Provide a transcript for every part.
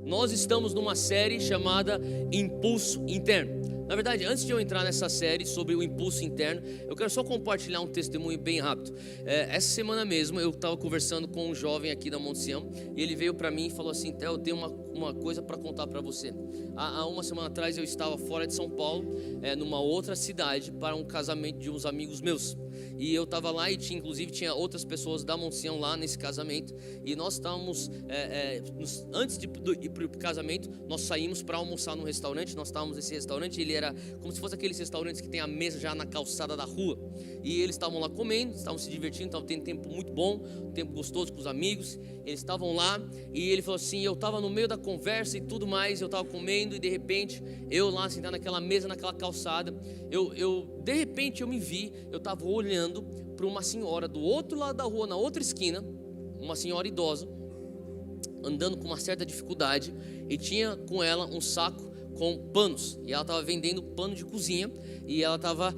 Nós estamos numa série chamada Impulso Interno. Na verdade, antes de eu entrar nessa série sobre o impulso interno, eu quero só compartilhar um testemunho bem rápido. Essa semana mesmo eu estava conversando com um jovem aqui da Monte Sião, e ele veio para mim e falou assim: Theo, eu tenho uma coisa para contar para você. Há uma semana atrás eu estava fora de São Paulo, numa outra cidade, para um casamento de uns amigos meus. E eu estava lá e inclusive tinha outras pessoas da Monte Sião lá nesse casamento. E nós estávamos, antes de ir para o casamento, nós saímos para almoçar num restaurante. Nós estávamos nesse restaurante, ele era como se fosse aqueles restaurantes que tem a mesa já na calçada da rua. E eles estavam lá comendo, estavam se divertindo, estavam tendo tempo muito bom, um tempo gostoso com os amigos. Eles estavam lá e ele falou assim: eu estava no meio da conversa e tudo mais, eu estava comendo e de repente, eu lá sentado naquela mesa, naquela calçada, de repente eu me vi, eu estava olhando para uma senhora do outro lado da rua, na outra esquina, uma senhora idosa, andando com uma certa dificuldade, e tinha com ela um saco com panos, e ela estava vendendo pano de cozinha, e ela estava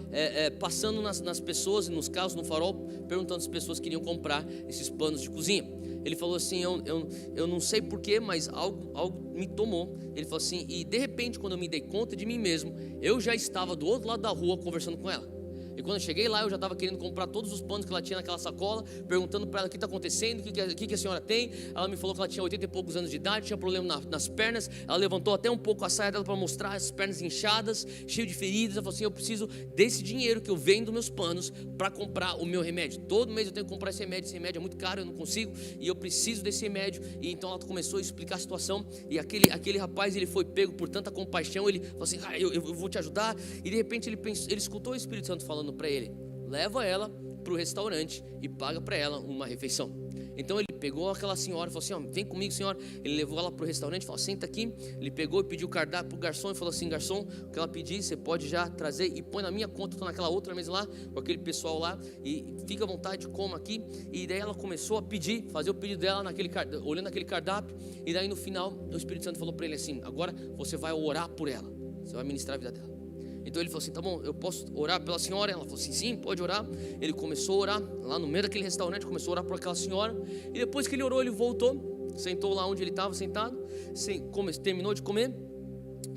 passando nas pessoas, nos carros, no farol, perguntando se as pessoas queriam comprar esses panos de cozinha. Ele falou assim: eu não sei porquê, mas algo me tomou. Ele falou assim, e de repente, quando eu me dei conta de mim mesmo, eu já estava do outro lado da rua conversando com ela. E quando eu cheguei lá, eu já estava querendo comprar todos os panos que ela tinha naquela sacola, perguntando para ela o que está acontecendo, o que a senhora tem. Ela me falou que ela tinha 80 e poucos anos de idade, tinha problema nas pernas. Ela levantou até um pouco a saia dela para mostrar as pernas inchadas, cheio de feridas. Ela falou assim: eu preciso desse dinheiro que eu vendo meus panos para comprar o meu remédio. Todo mês eu tenho que comprar esse remédio é muito caro, eu não consigo, e eu preciso desse remédio. E então ela começou a explicar a situação, e aquele rapaz, ele foi pego por tanta compaixão. Ele falou assim: eu vou te ajudar. E de repente ele escutou o Espírito Santo falando para ele: leva ela para o restaurante e paga para ela uma refeição. Então ele pegou aquela senhora e falou assim: vem comigo, senhora. Ele levou ela para o restaurante, falou: senta aqui. Ele pegou e pediu o cardápio para o garçom e falou assim: garçom, o que ela pedir, você pode já trazer e põe na minha conta. Estou naquela outra mesa lá, com aquele pessoal lá, e fica à vontade, coma aqui. E daí ela começou a fazer o pedido dela olhando aquele cardápio. E daí no final o Espírito Santo falou para ele assim: agora você vai orar por ela, você vai ministrar a vida dela. Então ele falou assim: tá bom, eu posso orar pela senhora? Ela falou assim: sim, pode orar. Ele começou a orar, lá no meio daquele restaurante, começou a orar por aquela senhora. E depois que ele orou, ele voltou, sentou lá onde ele estava sentado, terminou de comer,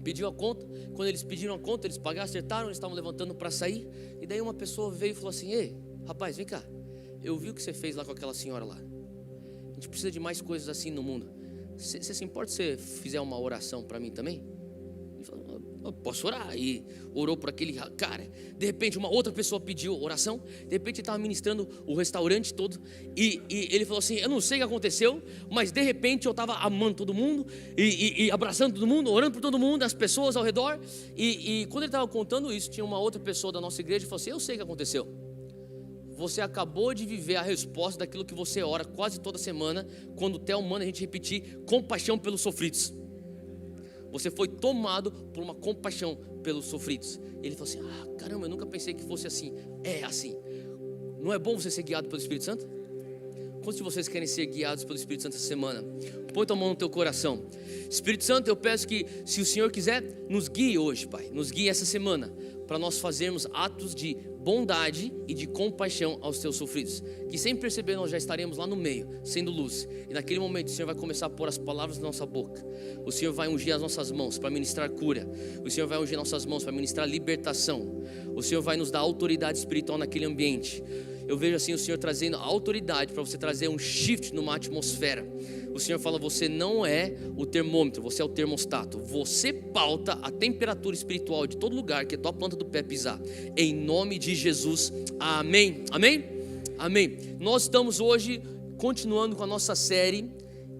pediu a conta. Quando eles pediram a conta, eles pagaram, acertaram, eles estavam levantando para sair. E daí uma pessoa veio e falou assim: ei, rapaz, vem cá, eu vi o que você fez lá com aquela senhora lá. A gente precisa de mais coisas assim no mundo. Você se importa se você fizer uma oração para mim também? Ele falou: eu posso orar. E orou por aquele cara. De repente uma outra pessoa pediu oração. De repente ele estava ministrando o restaurante todo, e ele falou assim: eu não sei o que aconteceu, mas de repente eu estava amando todo mundo, e abraçando todo mundo, orando por todo mundo, as pessoas ao redor. E quando ele estava contando isso, tinha uma outra pessoa da nossa igreja que falou assim: eu sei o que aconteceu. Você acabou de viver a resposta daquilo que você ora quase toda semana, quando o Theo manda a gente repetir: compaixão pelos sofridos. Você foi tomado por uma compaixão pelos sofridos. Ele falou assim: caramba, eu nunca pensei que fosse assim. É assim. Não é bom você ser guiado pelo Espírito Santo? Quantos de vocês querem ser guiados pelo Espírito Santo essa semana? Põe tua mão no teu coração. Espírito Santo, eu peço que, se o Senhor quiser, nos guie hoje, Pai. Nos guie essa semana, para nós fazermos atos de bondade e de compaixão aos teus sofridos. Que sem perceber nós já estaremos lá no meio, sendo luz. E naquele momento o Senhor vai começar a pôr as palavras na nossa boca. O Senhor vai ungir as nossas mãos para ministrar cura. O Senhor vai ungir nossas mãos para ministrar libertação. O Senhor vai nos dar autoridade espiritual naquele ambiente. Eu vejo assim o Senhor trazendo autoridade para você trazer um shift numa atmosfera. O Senhor fala: você não é o termômetro, você é o termostato. Você pauta a temperatura espiritual de todo lugar que a tua planta do pé pisar. Em nome de Jesus, amém. Amém? Amém. Nós estamos hoje continuando com a nossa série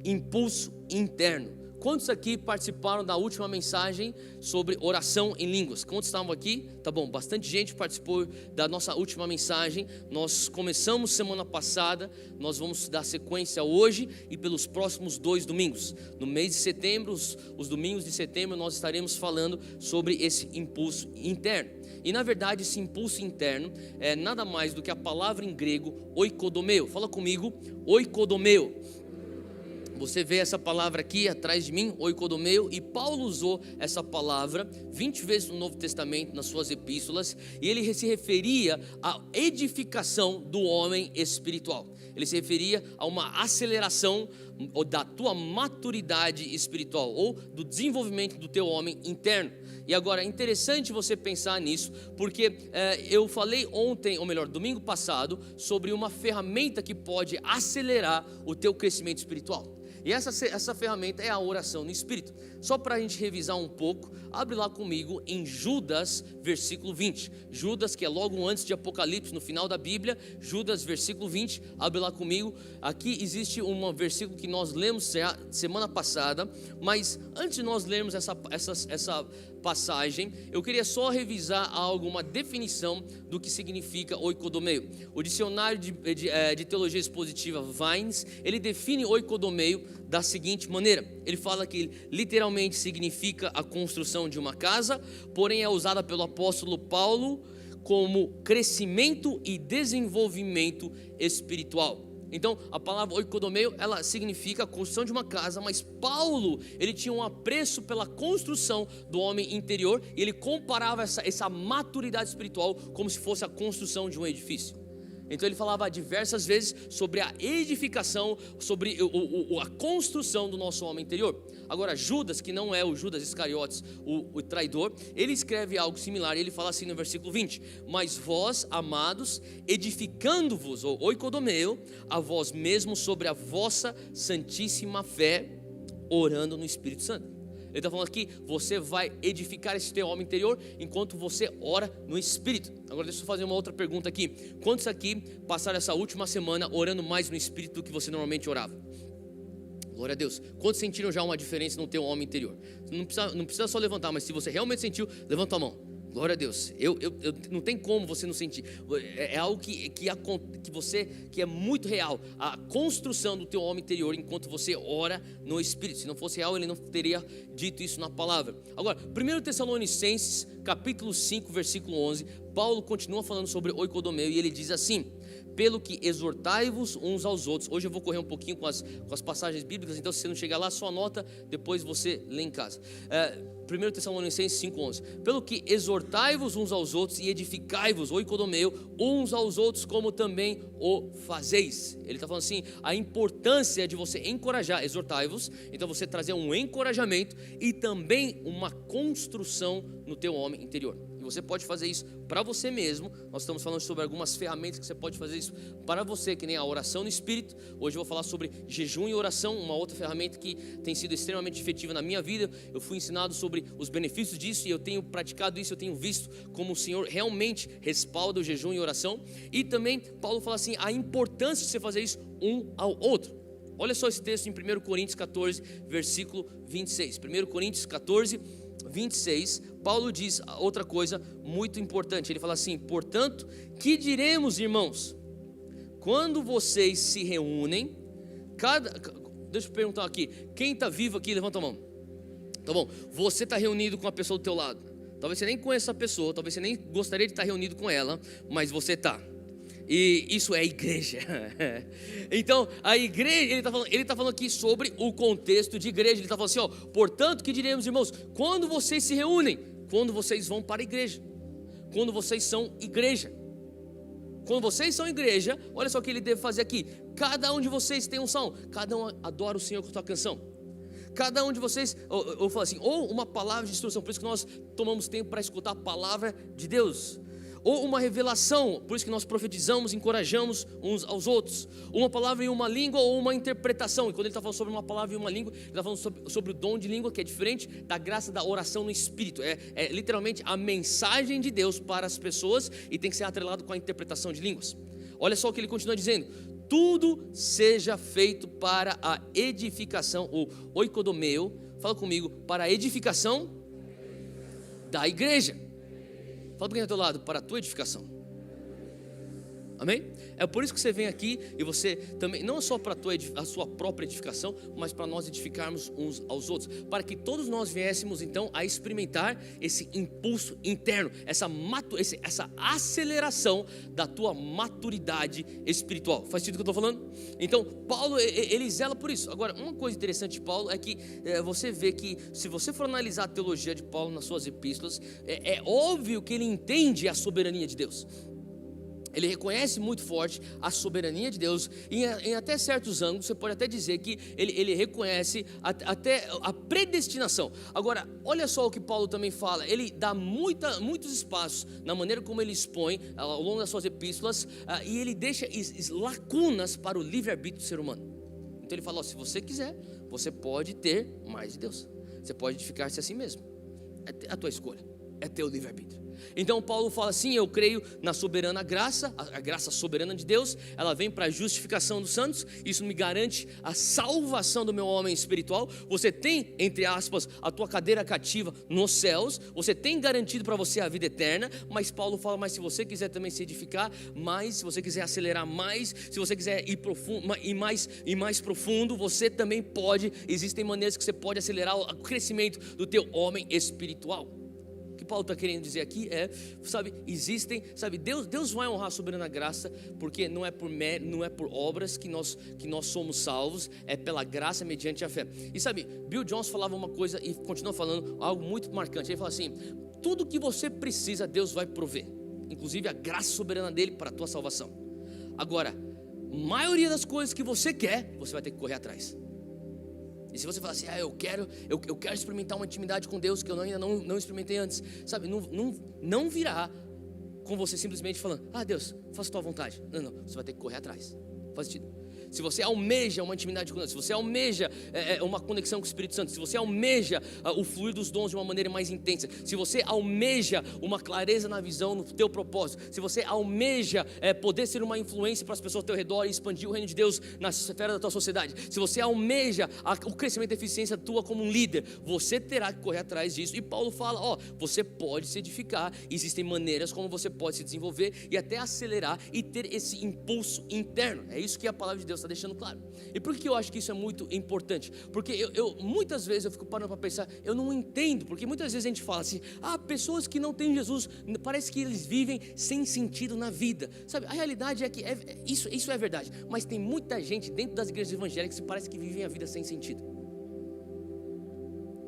Impulso Interno. Quantos aqui participaram da última mensagem sobre oração em línguas? Quantos estavam aqui? Tá bom, bastante gente participou da nossa última mensagem. Nós começamos semana passada, nós vamos dar sequência hoje e pelos próximos 2 domingos. No mês de setembro, os domingos de setembro, nós estaremos falando sobre esse impulso interno. E na verdade esse impulso interno é nada mais do que a palavra em grego oikodomeo. Fala comigo, oikodomeo. Você vê essa palavra aqui atrás de mim, oikodomeo, e Paulo usou essa palavra 20 vezes no Novo Testamento, nas suas epístolas, e ele se referia à edificação do homem espiritual. Ele se referia a uma aceleração da tua maturidade espiritual, ou do desenvolvimento do teu homem interno. E agora é interessante você pensar nisso, porque eu falei ontem, ou melhor, domingo passado, sobre uma ferramenta que pode acelerar o teu crescimento espiritual. E essa ferramenta é a oração no Espírito. Só para a gente revisar um pouco, abre lá comigo em Judas, versículo 20. Judas, que é logo antes de Apocalipse, no final da Bíblia. Judas, versículo 20, abre lá comigo. Aqui existe um versículo que nós lemos semana passada, mas antes de nós lermos essa passagem, eu queria só revisar uma definição do que significa oikodomeo. O dicionário de teologia expositiva Vines, ele define oikodomeo da seguinte maneira: ele fala que literalmente significa a construção de uma casa, porém é usada pelo apóstolo Paulo como crescimento e desenvolvimento espiritual. Então, a palavra oikodomeo, ela significa a construção de uma casa, mas Paulo, ele tinha um apreço pela construção do homem interior, e ele comparava essa maturidade espiritual como se fosse a construção de um edifício. Então ele falava diversas vezes sobre a edificação, sobre a construção do nosso homem interior. Agora Judas, que não é o Judas Iscariotes, o traidor, ele escreve algo similar, e ele fala assim no versículo 20: mas vós, amados, edificando-vos, ou oikodomeo, a vós mesmos sobre a vossa santíssima fé, orando no Espírito Santo. Ele está falando aqui, você vai edificar esse teu homem interior enquanto você ora no Espírito. Agora deixa eu fazer uma outra pergunta aqui. Quantos aqui passaram essa última semana orando mais no Espírito do que você normalmente orava? Glória a Deus. Quantos sentiram já uma diferença no teu homem interior? Não precisa só levantar, mas se você realmente sentiu, levanta a mão. Glória a Deus. Não tem como você não sentir. É algo que é muito real. A construção do teu homem interior enquanto você ora no Espírito. Se não fosse real, ele não teria dito isso na palavra. Agora, 1 Tessalonicenses, capítulo 5, versículo 11, Paulo continua falando sobre oikodomeo, e ele diz assim: pelo que exortai-vos uns aos outros. Hoje eu vou correr um pouquinho com as passagens bíblicas, então se você não chegar lá, só anota, depois você lê em casa. 1 Tessalonicenses 5,11. Pelo que exortai-vos uns aos outros e edificai-vos, oikodomeo, uns aos outros, como também o fazeis. Ele está falando assim, a importância de você encorajar, exortai-vos, então você trazer um encorajamento e também uma construção no teu homem interior. E você pode fazer isso para você mesmo. Nós estamos falando sobre algumas ferramentas que você pode fazer isso para você, que nem a oração no Espírito. Hoje eu vou falar sobre jejum e oração, uma outra ferramenta que tem sido extremamente efetiva na minha vida. Eu fui ensinado sobre os benefícios disso e eu tenho praticado isso, eu tenho visto como o Senhor realmente respalda o jejum e oração. E também Paulo fala assim, a importância de você fazer isso um ao outro. Olha só esse texto em 1 Coríntios 14, versículo 26. 1 Coríntios 14, 26, Paulo diz outra coisa muito importante. Ele fala assim: portanto, que diremos, irmãos, quando vocês se reúnem, deixa eu perguntar aqui, quem está vivo aqui, levanta a mão. Tá bom, você está reunido com a pessoa do teu lado. Talvez você nem conheça a pessoa, talvez você nem gostaria de estar reunido com ela, mas você está. E isso é a igreja. Então, a igreja, ele está falando aqui sobre o contexto de igreja. Ele está falando assim, ó, portanto, que diremos, irmãos, quando vocês se reúnem, quando vocês vão para a igreja, quando vocês são igreja. Quando vocês são igreja, olha só o que ele deve fazer aqui. Cada um de vocês tem um salmo, cada um adora o Senhor com a sua canção. Cada um de vocês, eu falo assim, ou uma palavra de instrução, por isso que nós tomamos tempo para escutar a palavra de Deus. Ou uma revelação, por isso que nós profetizamos, encorajamos uns aos outros. Uma palavra em uma língua ou uma interpretação. E quando ele está falando sobre uma palavra em uma língua, ele está falando sobre o dom de língua, que é diferente da graça da oração no Espírito. É literalmente a mensagem de Deus para as pessoas e tem que ser atrelado com a interpretação de línguas. Olha só o que ele continua dizendo: tudo seja feito para a edificação, ou oikodomeo, fala comigo, para a edificação da igreja. Fala para quem está ao teu lado, para a tua edificação. Amém? É por isso que você vem aqui e você também, não só para a sua própria edificação, mas para nós edificarmos uns aos outros, para que todos nós viéssemos então a experimentar esse impulso interno, essa aceleração da tua maturidade espiritual. Faz sentido o que eu estou falando? Então, Paulo, ele zela por isso. Agora, uma coisa interessante de Paulo é que você vê que, se você for analisar a teologia de Paulo nas suas epístolas, é óbvio que ele entende a soberania de Deus. Ele reconhece muito forte a soberania de Deus, e em até certos ângulos você pode até dizer que ele reconhece até a predestinação. Agora, olha só o que Paulo também fala. Ele dá muitos espaços na maneira como ele expõe ao longo das suas epístolas, e ele deixa lacunas para o livre-arbítrio do ser humano. Então ele fala, se você quiser, você pode ter mais de Deus, você pode edificar-se a si mesmo, é a tua escolha, é teu livre-arbítrio. Então Paulo fala assim: eu creio na soberana graça, a graça soberana de Deus, ela vem para a justificação dos santos, isso me garante a salvação do meu homem espiritual. Você tem, entre aspas, a tua cadeira cativa nos céus, você tem garantido para você a vida eterna. Mas Paulo fala, mas se você quiser também se edificar mais, se você quiser acelerar mais, se você quiser ir profundo, e mais profundo, você também pode. Existem maneiras que você pode acelerar o crescimento do teu homem espiritual. O que Paulo está querendo dizer aqui é, Deus vai honrar a soberana graça, porque não é por obras que nós somos salvos, é pela graça mediante a fé. E Bill Jones falava uma coisa e continua falando algo muito marcante. Ele fala assim: tudo que você precisa, Deus vai prover, inclusive a graça soberana dele para a tua salvação. Agora, a maioria das coisas que você quer, você vai ter que correr atrás. E se você falar assim, eu quero experimentar uma intimidade com Deus que eu ainda não experimentei antes, não virá com você simplesmente falando, Deus, faça a tua vontade. Não, você vai ter que correr atrás. Faz sentido? Se você almeja uma intimidade com Deus, se você almeja uma conexão com o Espírito Santo, se você almeja o fluir dos dons de uma maneira mais intensa, se você almeja uma clareza na visão, no teu propósito, se você almeja poder ser uma influência para as pessoas ao teu redor e expandir o reino de Deus na esfera da tua sociedade, se você almeja o crescimento e eficiência tua como um líder, você terá que correr atrás disso. E Paulo fala, você pode se edificar, existem maneiras como você pode se desenvolver e até acelerar e ter esse impulso interno. É isso que a palavra de Deus está deixando claro. E por que eu acho que isso é muito importante? Porque muitas vezes eu fico parando para pensar, eu não entendo, porque muitas vezes a gente fala assim, pessoas que não têm Jesus, parece que eles vivem sem sentido na vida. A realidade é que isso é verdade, mas tem muita gente dentro das igrejas evangélicas que parece que vivem a vida sem sentido.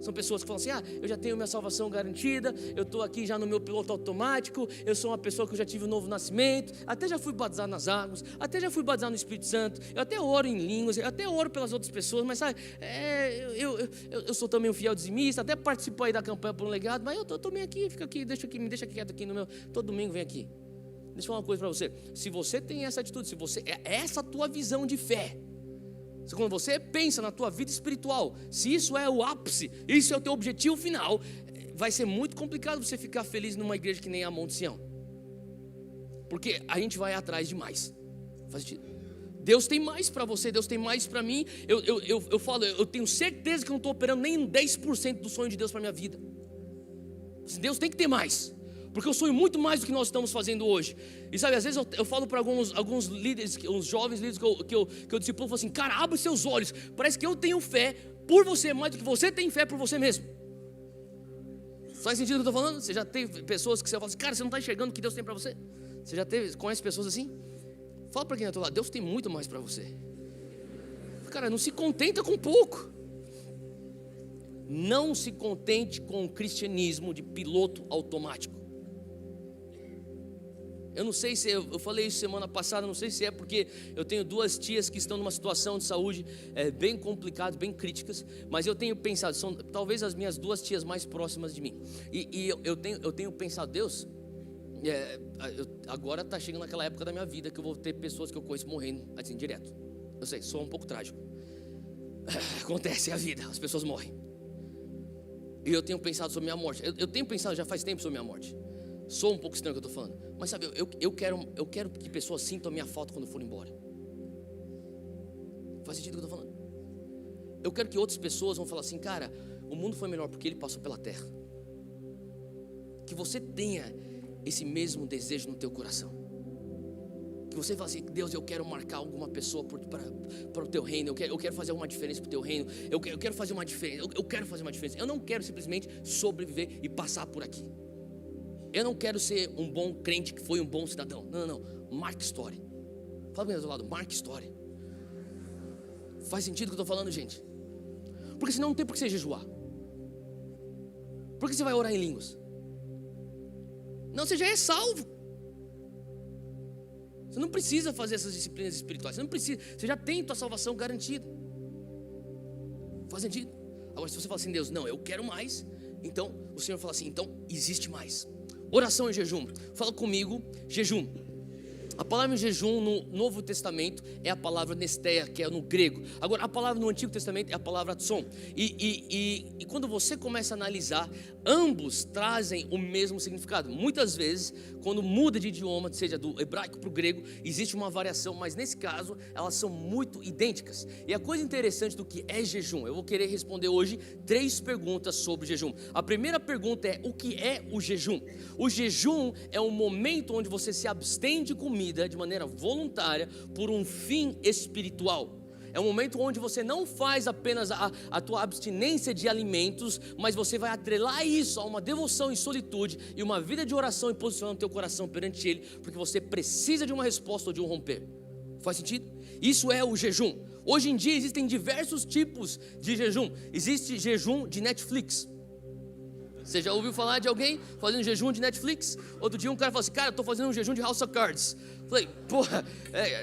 São pessoas que falam assim, eu já tenho minha salvação garantida, eu estou aqui já no meu piloto automático, eu sou uma pessoa que eu já tive um novo nascimento, até já fui batizado nas águas, até já fui batizado no Espírito Santo, eu até oro em línguas, eu até oro pelas outras pessoas, mas eu sou também um fiel dizimista, até participo aí da campanha por um legado, mas eu estou bem aqui, fica aqui, me deixa quieto aqui no meu, todo domingo vem aqui. Deixa eu falar uma coisa para você, se você tem essa atitude, se você essa a tua visão de fé, quando você pensa na tua vida espiritual, se isso é o ápice, isso é o teu objetivo final, vai ser muito complicado você ficar feliz numa igreja que nem a Monte Sião, porque a gente vai atrás de mais. Faz sentido? Deus tem mais para você, Deus tem mais para mim. Eu falo, eu tenho certeza que eu não estou operando nem 10% do sonho de Deus para minha vida. Deus tem que ter mais, porque eu sonho muito mais do que nós estamos fazendo hoje. E às vezes eu falo para alguns líderes, uns jovens líderes que eu discipulo, eu falo assim, cara, abre seus olhos, parece que eu tenho fé por você mais do que você tem fé por você mesmo. Faz sentido o que eu estou falando? Você já teve pessoas que você fala assim, cara, você não está enxergando o que Deus tem para você? Você já conhece pessoas assim? Fala para quem está do lado, Deus tem muito mais para você. Cara, não se contenta com pouco. Não se contente com o cristianismo de piloto automático. Eu não sei se, eu falei isso semana passada, não sei se é porque eu tenho duas tias que estão numa situação de saúde bem complicada, bem críticas, mas eu tenho pensado, são talvez as minhas duas tias mais próximas de mim, e eu tenho pensado, Deus, agora está chegando aquela época da minha vida que eu vou ter pessoas que eu conheço morrendo assim direto. Eu sei, sou um pouco trágico, acontece, é a vida, as pessoas morrem, e eu tenho pensado sobre minha morte, eu tenho pensado já faz tempo sobre minha morte. Sou um pouco estranho o que eu estou falando, mas eu quero que pessoas sintam a minha falta quando eu for embora. Faz sentido o que eu estou falando? Eu quero que outras pessoas vão falar assim, cara, o mundo foi melhor porque ele passou pela terra. Que você tenha esse mesmo desejo no teu coração. que você fala assim: Deus, eu quero marcar alguma pessoa para o teu reino, eu quero fazer uma diferença para o teu reino, eu quero fazer uma diferença, eu quero fazer uma diferença. Eu não quero simplesmente sobreviver e passar por aqui. Eu não quero ser um bom crente que foi um bom cidadão. Não, marque história. Fala bem do lado, marque história. Faz sentido o que eu estou falando, gente? Porque senão não tem por que você jejuar. Por que você vai orar em línguas? Não, você já é salvo. Você não precisa fazer essas disciplinas espirituais. Você não precisa, você já tem tua salvação garantida. Faz sentido? Agora, se você fala assim: Deus, não, eu quero mais, então o Senhor fala assim: então existe mais. Oração e jejum. Fala comigo, jejum. A palavra jejum no Novo Testamento é a palavra nesteia, que é no grego. Agora, a palavra no Antigo Testamento é a palavra tson. E quando você começa a analisar, ambos trazem o mesmo significado. Muitas vezes, quando muda de idioma, seja do hebraico para o grego, existe uma variação, mas nesse caso, elas são muito idênticas. E a coisa interessante do que é jejum, eu vou querer responder hoje 3 perguntas sobre jejum. A primeira pergunta é: o que é o jejum? O jejum é um momento onde você se abstém de comida de maneira voluntária por um fim espiritual. É um momento onde você não faz apenas a tua abstinência de alimentos, mas você vai atrelar isso a uma devoção em solitude e uma vida de oração e posicionando o teu coração perante Ele, porque você precisa de uma resposta ou de um romper. Faz sentido? Isso é o jejum. Hoje em dia existem diversos tipos de jejum. Existe jejum de Netflix. Você já ouviu falar de alguém fazendo jejum de Netflix? Outro dia um cara falou assim: cara, eu estou fazendo um jejum de House of Cards. Falei, porra,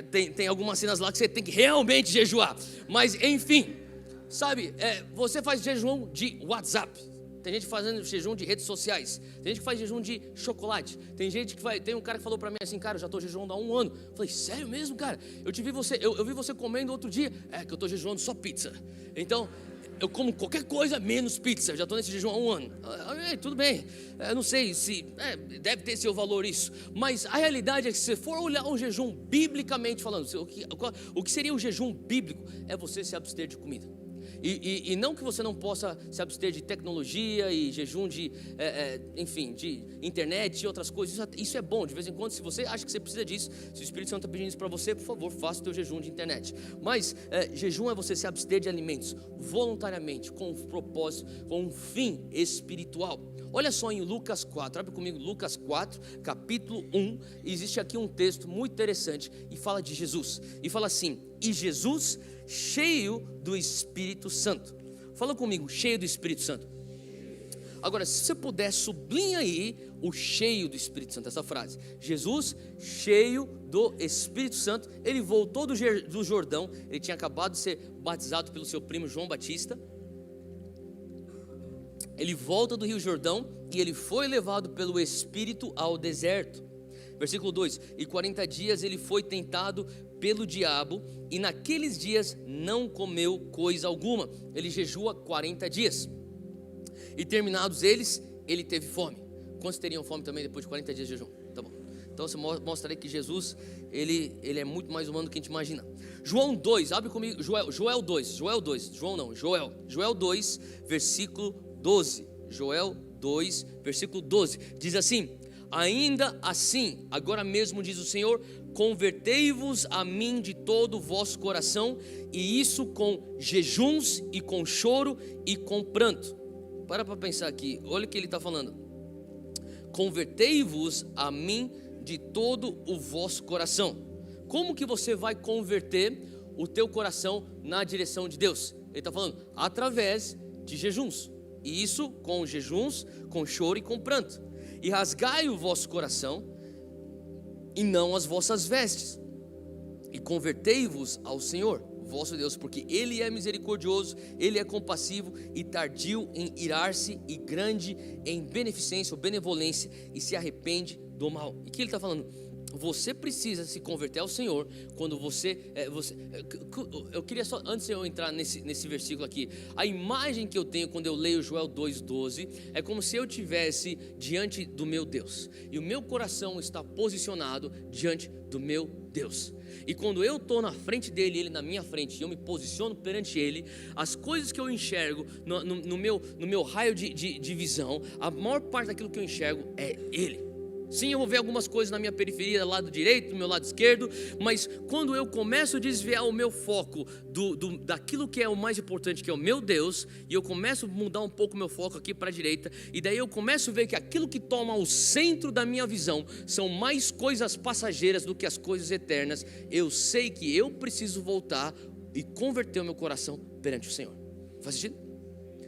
tem algumas cenas lá que você tem que realmente jejuar. Mas enfim, sabe, você faz jejum de WhatsApp. Tem gente fazendo jejum de redes sociais. Tem gente que faz jejum de chocolate. Tem um cara que falou pra mim assim: cara, eu já estou jejuando há 1 ano. Falei, sério mesmo, cara? Eu vi você comendo outro dia. Que eu estou jejuando só pizza. Então, eu como qualquer coisa menos pizza. Já estou nesse jejum há 1 ano. Tudo bem, não sei se deve ter seu valor isso. Mas a realidade é que se você for olhar um jejum biblicamente falando, o que seria um jejum bíblico? É você se abster de comida. E não que você não possa se abster de tecnologia e jejum de internet e outras coisas. Isso é bom, de vez em quando, se você acha que você precisa disso, se o Espírito Santo está pedindo isso para você, por favor, faça o teu jejum de internet. Mas jejum é você se abster de alimentos voluntariamente, com um propósito, com um fim espiritual. Olha só em Lucas 4, abre comigo Lucas 4, capítulo 1, existe aqui um texto muito interessante e fala de Jesus, e fala assim: e Jesus cheio do Espírito Santo. Fala comigo, cheio do Espírito Santo. Agora, se você puder, sublinha aí o cheio do Espírito Santo, essa frase. Jesus cheio do Espírito Santo. Ele voltou do Jordão, ele tinha acabado de ser batizado pelo seu primo João Batista. Ele volta do Rio Jordão e ele foi levado pelo Espírito ao deserto. Versículo 2: e 40 dias ele foi tentado pelo diabo, e naqueles dias não comeu coisa alguma. Ele jejua 40 dias. E terminados eles, ele teve fome. Quantos teriam fome também depois de 40 dias de jejum? Tá bom. Então você mostra aí que Jesus, ele é muito mais humano do que a gente imagina. João 2, abre comigo, Joel 2, Joel 2, versículo 12. Joel 2, versículo 12, diz assim: ainda assim, agora mesmo diz o Senhor, convertei-vos a mim de todo o vosso coração, e isso com jejuns e com choro e com pranto. Para pensar aqui, olha o que ele está falando. Convertei-vos a mim de todo o vosso coração. Como que você vai converter o teu coração na direção de Deus? Ele está falando, através de jejuns. E isso com jejuns, com choro e com pranto. E rasgai o vosso coração e não as vossas vestes, e convertei-vos ao Senhor vosso Deus, porque Ele é misericordioso, Ele é compassivo e tardio em irar-se e grande em beneficência ou benevolência, e se arrepende do mal. E que Ele está falando? Você precisa se converter ao Senhor quando eu queria só, antes de eu entrar nesse versículo aqui, a imagem que eu tenho quando eu leio Joel 2,12 é como se eu estivesse diante do meu Deus, e o meu coração está posicionado diante do meu Deus. E quando eu estou na frente dele, ele na minha frente, e eu me posiciono perante ele, as coisas que eu enxergo no meu raio de visão, a maior parte daquilo que eu enxergo é ele. Sim, eu vou ver algumas coisas na minha periferia, do lado direito, do meu lado esquerdo, mas quando eu começo a desviar o meu foco daquilo que é o mais importante, que é o meu Deus, e eu começo a mudar um pouco o meu foco aqui para a direita, e daí eu começo a ver que aquilo que toma o centro da minha visão são mais coisas passageiras do que as coisas eternas, eu sei que eu preciso voltar e converter o meu coração perante o Senhor. Faz sentido?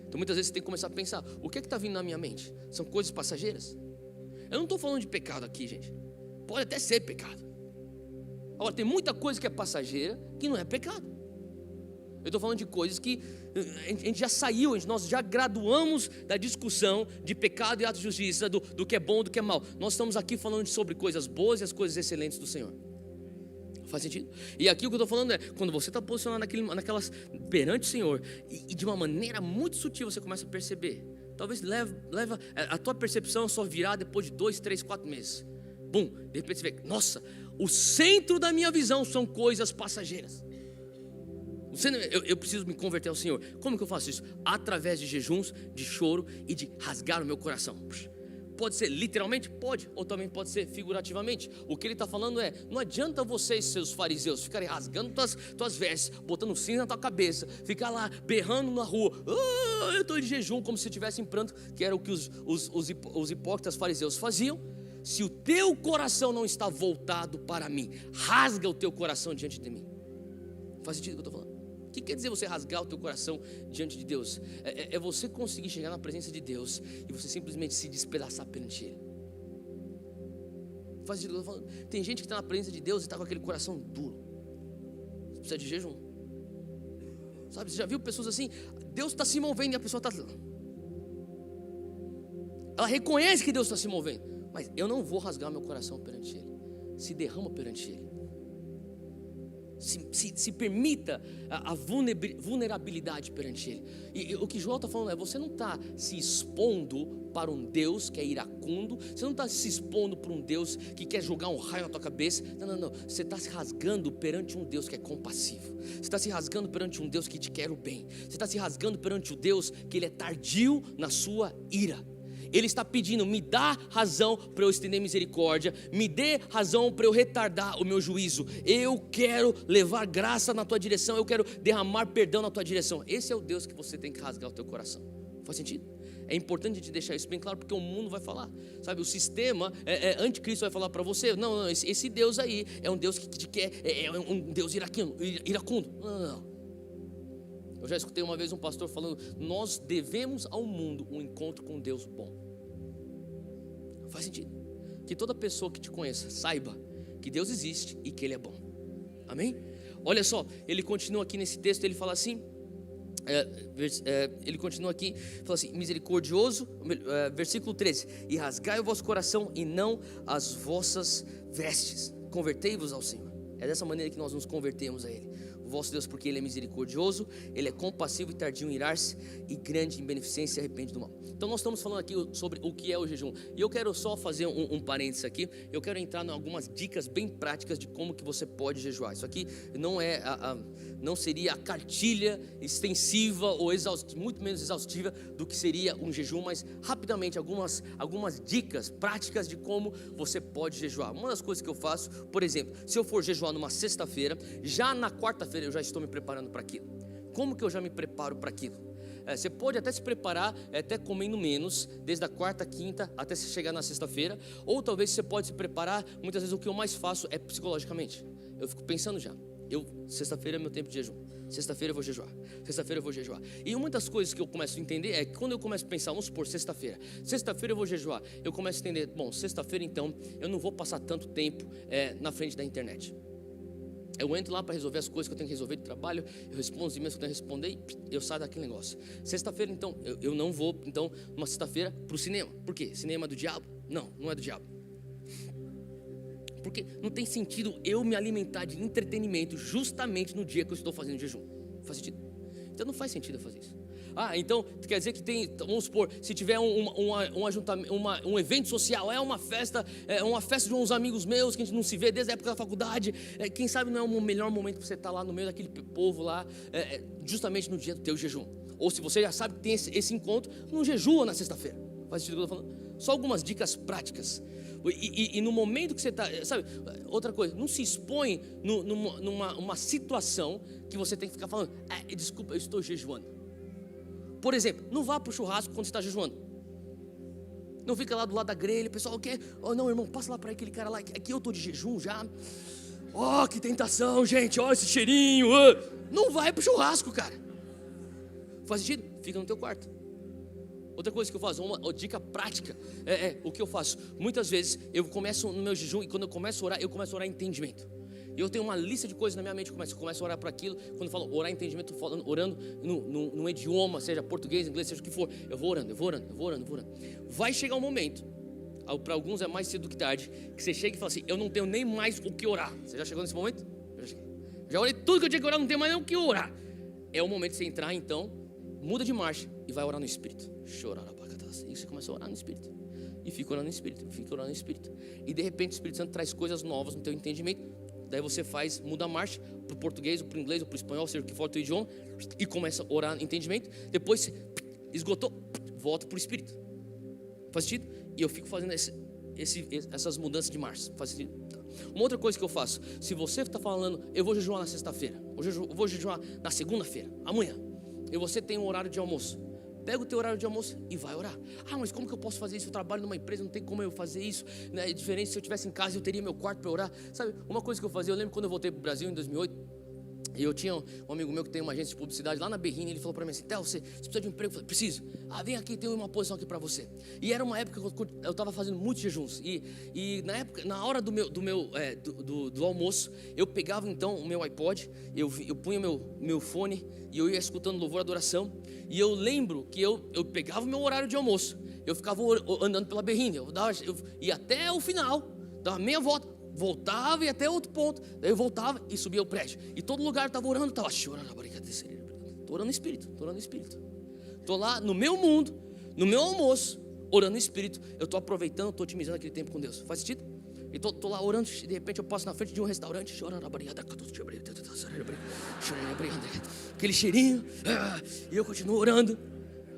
Então muitas vezes você tem que começar a pensar, o que está vindo na minha mente? São coisas passageiras? Eu não estou falando de pecado aqui, gente. Pode até ser pecado. Agora, tem muita coisa que é passageira que não é pecado. Eu estou falando de coisas que a gente já saiu, nós já graduamos da discussão de pecado e ato de justiça, do que é bom e do que é mal. Nós estamos aqui falando sobre coisas boas e as coisas excelentes do Senhor. Faz sentido? E aqui o que eu estou falando é, quando você está posicionado naquelas perante o Senhor, e de uma maneira muito sutil você começa a perceber. Talvez leva a tua percepção só virar depois de 2, 3, 4 meses. Bum, de repente você vê, nossa, o centro da minha visão são coisas passageiras. Eu preciso me converter ao Senhor. Como que eu faço isso? Através de jejuns, de choro e de rasgar o meu coração. Pode ser literalmente? Pode, ou também pode ser figurativamente. O que ele está falando é, não adianta vocês, seus fariseus, ficarem rasgando tuas vestes, botando cinza na tua cabeça, ficar lá berrando na rua, eu estou de jejum, como se estivesse em pranto, que era o que os hipócritas fariseus faziam. Se o teu coração não está voltado para mim, rasga o teu coração diante de mim. Faz sentido o que eu estou falando? O que quer dizer você rasgar o teu coração diante de Deus? É você conseguir chegar na presença de Deus e você simplesmente se despedaçar perante Ele. Faz sentido o que eu estou falando? Tem gente que está na presença de Deus e está com aquele coração duro. Você precisa de jejum. Sabe, você já viu pessoas assim? Deus está se movendo e a pessoa está... Ela reconhece que Deus está se movendo, mas eu não vou rasgar meu coração perante Ele. Se derrama perante Ele. Se permita a vulnerabilidade perante Ele. E o que João está falando é, você não está se expondo para um Deus que é iracundo, você não está se expondo para um Deus que quer jogar um raio na tua cabeça. Não, você está se rasgando perante um Deus que é compassivo, você está se rasgando perante um Deus que te quer o bem, você está se rasgando perante o Deus que Ele é tardio na sua ira. Ele está pedindo, me dá razão para eu estender misericórdia, me dê razão para eu retardar o meu juízo. Eu quero levar graça na tua direção, eu quero derramar perdão na tua direção. Esse é o Deus que você tem que rasgar o teu coração. Faz sentido? É importante a gente deixar isso bem claro, porque o mundo vai falar, sabe, o sistema anticristo vai falar para você, não, esse Deus aí é um Deus que te quer, é um Deus iracundo. Não. Eu já escutei uma vez um pastor falando, nós devemos ao mundo um encontro com um Deus bom. Faz sentido? Que toda pessoa que te conheça saiba que Deus existe e que Ele é bom. Amém? Olha só, ele continua aqui nesse texto, ele fala assim, ele continua aqui, fala assim, misericordioso, versículo 13, e rasgai o vosso coração e não as vossas vestes, convertei-vos ao Senhor. É dessa maneira que nós nos convertemos a Ele, o vosso Deus, porque Ele é misericordioso, Ele é compassivo e tardio em irar-se, e grande em beneficência, e arrepende do mal. Então nós estamos falando aqui sobre o que é o jejum, e eu quero só fazer um parênteses aqui. Eu quero entrar em algumas dicas bem práticas de como que você pode jejuar. Isso aqui não seria a cartilha extensiva ou muito menos exaustiva do que seria um jejum, mas rapidamente algumas dicas práticas de como você pode jejuar. Uma das coisas que eu faço, por exemplo, se eu for jejuar numa sexta-feira, já na quarta-feira eu já estou me preparando para aquilo. Como que eu já me preparo para aquilo? Você pode até se preparar, até comendo menos, desde a quarta, quinta, até você chegar na sexta-feira. Ou talvez você pode se preparar, muitas vezes o que eu mais faço é psicologicamente. Eu fico pensando já, sexta-feira é meu tempo de jejum, sexta-feira eu vou jejuar, sexta-feira eu vou jejuar. E uma das coisas que eu começo a entender é que quando eu começo a pensar, vamos supor, sexta-feira eu vou jejuar, eu começo a entender, bom, sexta-feira então, eu não vou passar tanto tempo na frente da internet. Eu entro lá para resolver as coisas que eu tenho que resolver de trabalho, eu respondo os e-mails que eu tenho que responder e eu saio daquele negócio. Sexta-feira então, eu não vou, então, numa sexta-feira para o cinema. Por quê? Cinema é do diabo? Não, não é do diabo. Porque não tem sentido eu me alimentar de entretenimento justamente no dia que eu estou fazendo jejum. Faz sentido? Então não faz sentido eu fazer isso. Então quer dizer que tem, vamos supor, se tiver um evento social, uma festa de uns amigos meus que a gente não se vê desde a época da faculdade, quem sabe não é o melhor momento para você estar lá no meio daquele povo lá, justamente no dia do teu jejum. Ou se você já sabe que tem esse encontro, não jejua na sexta-feira. Faz sentido o que eu estou falando? Só algumas dicas práticas. E no momento que você está, sabe, outra coisa, não se expõe numa situação que você tem que ficar falando, desculpa, eu estou jejuando. Por exemplo, não vá para o churrasco quando você está jejuando. Não fica lá do lado da grelha, o pessoal quer, não, irmão, passa lá para aquele cara lá, aqui eu estou de jejum já. Que tentação, gente, esse cheirinho. Não vai para o churrasco, cara. Faz sentido? Fica no teu quarto. Outra coisa que eu faço, uma dica prática, o que eu faço. Muitas vezes eu começo no meu jejum e quando eu começo a orar em entendimento. E eu tenho uma lista de coisas na minha mente, eu começo a orar para aquilo. Quando eu falo orar em entendimento, eu estou orando num idioma, seja português, inglês, seja o que for. Eu vou orando. Vai chegar um momento, para alguns é mais cedo que tarde, que você chega e fala assim, eu não tenho nem mais o que orar. Você já chegou nesse momento? Já orei tudo que eu tinha que orar, não tenho mais nem o que orar. É o momento de você entrar então, muda de marcha e vai orar no Espírito. E você começa a orar no Espírito. E fica orando no Espírito. E de repente o Espírito Santo traz coisas novas no teu entendimento. Daí você muda a marcha para o português, ou para o inglês, ou para o espanhol, seja o que for o teu idioma. E começa a orar no entendimento. Depois esgotou, volta para o Espírito. Faz sentido? E eu fico fazendo essas mudanças de marcha. Faz sentido? Uma outra coisa que eu faço. Se você está falando, eu vou jejuar na sexta-feira. Eu vou jejuar na segunda-feira, amanhã. E você tem um horário de almoço. Pega o teu horário de almoço e vai orar. Mas como que eu posso fazer isso? Eu trabalho numa empresa, não tem como eu fazer isso, né? É diferente, se eu estivesse em casa eu teria meu quarto para orar. Sabe, uma coisa que eu fazia, eu lembro quando eu voltei para o Brasil em 2008. E eu tinha um amigo meu que tem uma agência de publicidade lá na Berrini. Ele falou para mim assim, Theo, você precisa de um emprego? Eu falei, preciso. Vem aqui, tem uma posição aqui para você. E era uma época que eu estava fazendo muitos jejuns. E na época, na hora do almoço, eu pegava então o meu iPod, eu punha meu fone e eu ia escutando louvor, adoração. E eu lembro que eu pegava o meu horário de almoço, eu ficava andando pela Berrini, eu ia até o final, dava meia volta, voltava e até outro ponto, daí eu voltava e subia o prédio. E todo lugar eu estava orando, estava chorando, estou orando no Espírito, estou lá no meu mundo, no meu almoço, orando no Espírito. Eu estou aproveitando, estou otimizando aquele tempo com Deus. Faz sentido? E estou lá orando, e de repente eu passo na frente de um restaurante, aquele cheirinho, e eu continuo orando.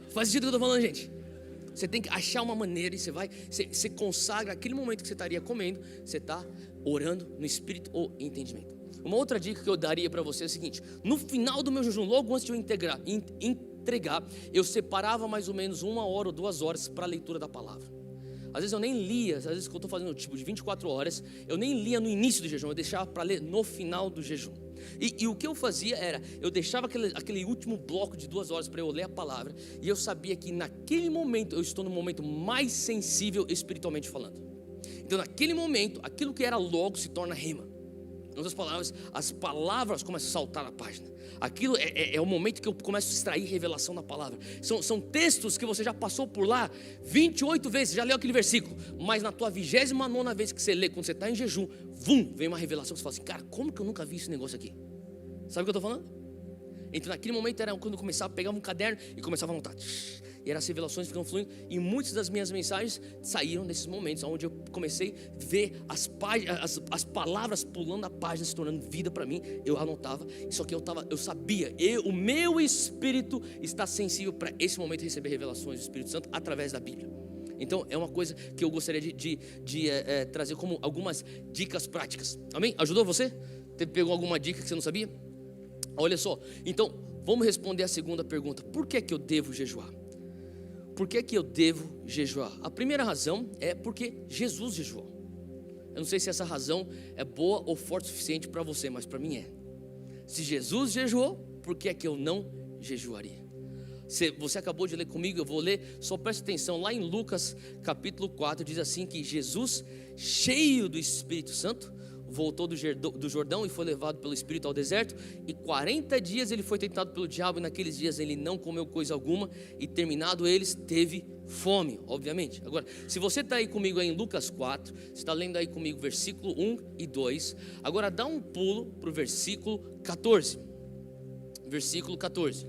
Faz sentido o que eu estou falando, gente? Você tem que achar uma maneira, e você consagra aquele momento que você estaria comendo, você está orando no Espírito ou em entendimento. Uma outra dica que eu daria para você é o seguinte: no final do meu jejum, logo antes de eu entregar, eu separava mais ou menos 1 hora ou 2 horas para a leitura da palavra. Às vezes eu nem lia, às vezes que eu estou fazendo tipo de 24 horas, eu nem lia no início do jejum, eu deixava para ler no final do jejum. E o que eu fazia era, eu deixava aquele último bloco de 2 horas para eu ler a palavra, e eu sabia que naquele momento eu estou no momento mais sensível espiritualmente falando. Então naquele momento, aquilo que era logo se torna rema. Em outras palavras, as palavras começam a saltar na página. Aquilo é o momento que eu começo a extrair revelação da palavra. São textos que você já passou por lá 28 vezes, já leu aquele versículo, mas na tua 29ª vez que você lê, quando você está em jejum, vem uma revelação que você fala assim, cara, como que eu nunca vi esse negócio aqui? Sabe o que eu estou falando? Então naquele momento era quando eu começava a pegar um caderno e começava a anotar. E as revelações ficam fluindo. E muitas das minhas mensagens saíram desses momentos, onde eu comecei a ver as palavras pulando a página, se tornando vida para mim. Eu anotava, só que eu sabia, o meu espírito está sensível para esse momento de receber revelações do Espírito Santo através da Bíblia. Então é uma coisa que eu gostaria de trazer como algumas dicas práticas. Amém? Ajudou você? Pegou alguma dica que você não sabia? Olha só, então vamos responder a segunda pergunta: por que eu devo jejuar? Por que eu devo jejuar? A primeira razão é porque Jesus jejuou. Eu não sei se essa razão é boa ou forte o suficiente para você, mas para mim é. Se Jesus jejuou, por que eu não jejuaria? Você acabou de ler comigo, eu vou ler, só presta atenção. Lá em Lucas capítulo 4 diz assim que Jesus, cheio do Espírito Santo, voltou do Jordão e foi levado pelo Espírito ao deserto, e 40 dias ele foi tentado pelo diabo, e naqueles dias ele não comeu coisa alguma, e terminado eles, teve fome, obviamente. Agora, se você está aí comigo aí em Lucas 4, você está lendo aí comigo versículo 1 e 2, agora dá um pulo para o versículo 14, versículo 14.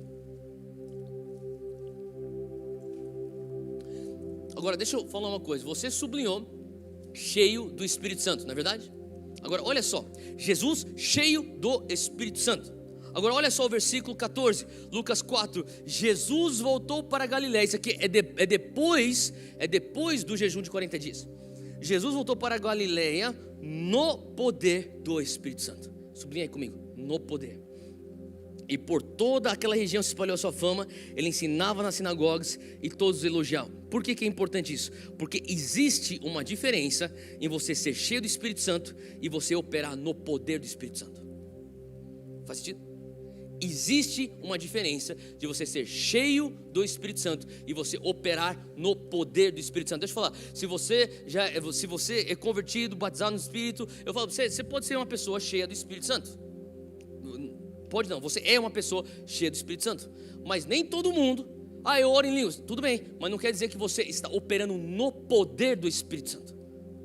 Agora deixa eu falar uma coisa, você sublinhou cheio do Espírito Santo, não é verdade? Agora olha só, Jesus cheio do Espírito Santo. Agora olha só o versículo 14, Lucas 4. Jesus voltou para a Galiléia. Isso aqui é depois do jejum de 40 dias. Jesus voltou para a Galiléia no poder do Espírito Santo. Sublinha aí comigo, no poder. E por toda aquela região se espalhou a sua fama. Ele ensinava nas sinagogas e todos o elogiavam. Por que é importante isso? Porque existe uma diferença em você ser cheio do Espírito Santo e você operar no poder do Espírito Santo. Faz sentido? Existe uma diferença de você ser cheio do Espírito Santo e você operar no poder do Espírito Santo. Deixa eu falar, se você é convertido, batizado no Espírito, eu falo, você pode ser uma pessoa cheia do Espírito Santo. Pode não, você é uma pessoa cheia do Espírito Santo. Mas nem todo mundo, eu oro em línguas, tudo bem, mas não quer dizer que você está operando no poder do Espírito Santo.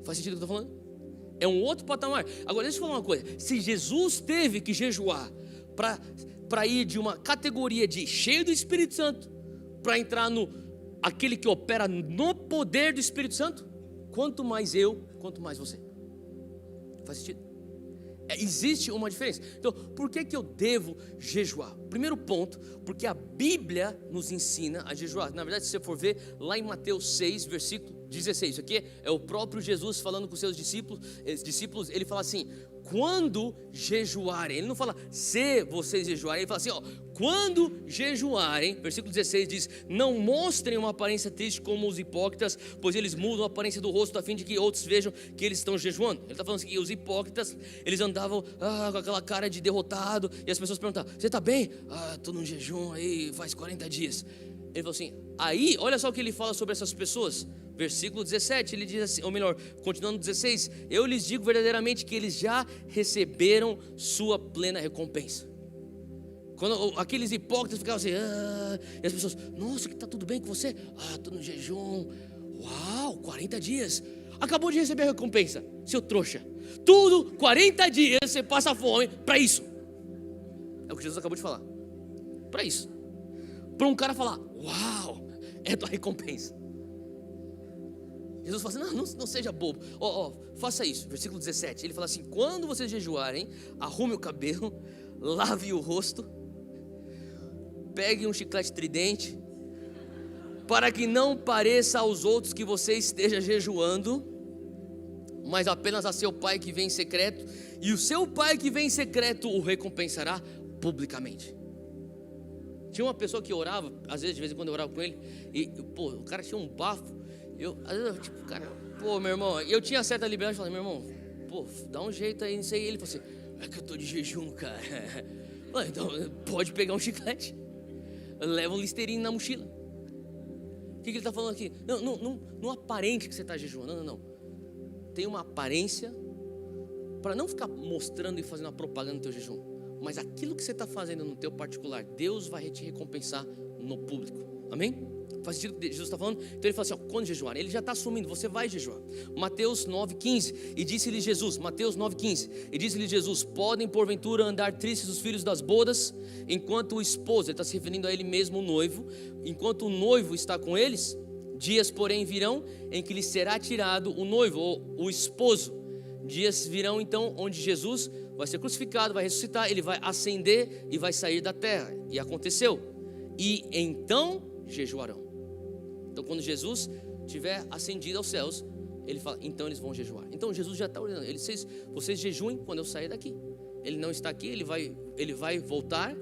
Faz sentido o que eu estou falando? É um outro patamar. Agora deixa eu falar uma coisa, se Jesus teve que jejuar para ir de uma categoria de cheio do Espírito Santo para entrar no aquele que opera no poder do Espírito Santo, quanto mais eu, quanto mais você. Faz sentido? Existe uma diferença. Então, por que eu devo jejuar? Primeiro ponto, porque a Bíblia nos ensina a jejuar. Na verdade, se você for ver lá em Mateus 6, versículo 16, isso aqui é o próprio Jesus falando com seus discípulos, ele fala assim: quando jejuarem, ele não fala se vocês jejuarem, ele fala assim, quando jejuarem, versículo 16 diz: não mostrem uma aparência triste como os hipócritas, pois eles mudam a aparência do rosto a fim de que outros vejam que eles estão jejuando. Ele está falando assim, que os hipócritas, eles andavam com aquela cara de derrotado, e as pessoas perguntavam: você está bem? Estou num jejum aí faz 40 dias. Ele falou assim, aí olha só o que ele fala sobre essas pessoas. Versículo 17, ele diz assim, ou melhor, continuando 16: eu lhes digo verdadeiramente que eles já receberam sua plena recompensa. Quando aqueles hipócritas ficavam assim, e as pessoas: nossa, que está tudo bem com você? Estou no jejum. Uau, 40 dias. Acabou de receber a recompensa, seu trouxa. Tudo, 40 dias você passa fome para isso. É o que Jesus acabou de falar. Para isso. Para um cara falar: uau, é a tua recompensa. Jesus fala assim, não seja bobo, faça isso. Versículo 17, ele fala assim: quando vocês jejuarem, arrume o cabelo, lave o rosto, pegue um chiclete Tridente, para que não pareça aos outros que você esteja jejuando, mas apenas a seu pai que vem em secreto, e o seu pai que vem em secreto o recompensará publicamente. Tinha uma pessoa que orava, às vezes, de vez em quando eu orava com ele, e o cara tinha um bafo. Às vezes, cara, meu irmão, eu tinha certa liberdade, eu falei: meu irmão, dá um jeito aí nisso aí. Ele falou assim: é que eu tô de jejum, cara. Então, pode pegar um chiclete, leva um Listerine na mochila. O que ele está falando aqui? Não aparente que você está jejuando, não. Tem uma aparência, para não ficar mostrando e fazendo a propaganda do teu jejum, mas aquilo que você está fazendo no teu particular, Deus vai te recompensar no público. Amém? Faz sentido o que Jesus está falando? Então ele fala assim, quando jejuar, ele já está assumindo, você vai jejuar. Mateus 9,15, e disse-lhe Jesus, Mateus 9,15, e disse-lhe Jesus: podem porventura andar tristes os filhos das bodas, enquanto o esposo, ele está se referindo a ele mesmo, o noivo, enquanto o noivo está com eles? Dias porém virão, em que lhe será tirado o noivo, ou o esposo. Dias virão então, onde Jesus vai ser crucificado, vai ressuscitar, ele vai ascender e vai sair da terra. E aconteceu, e então jejuarão. Então quando Jesus tiver ascendido aos céus, ele fala: então eles vão jejuar. Então Jesus já está ordenando, vocês jejuem quando eu sair daqui. Ele não está aqui, ele vai voltar.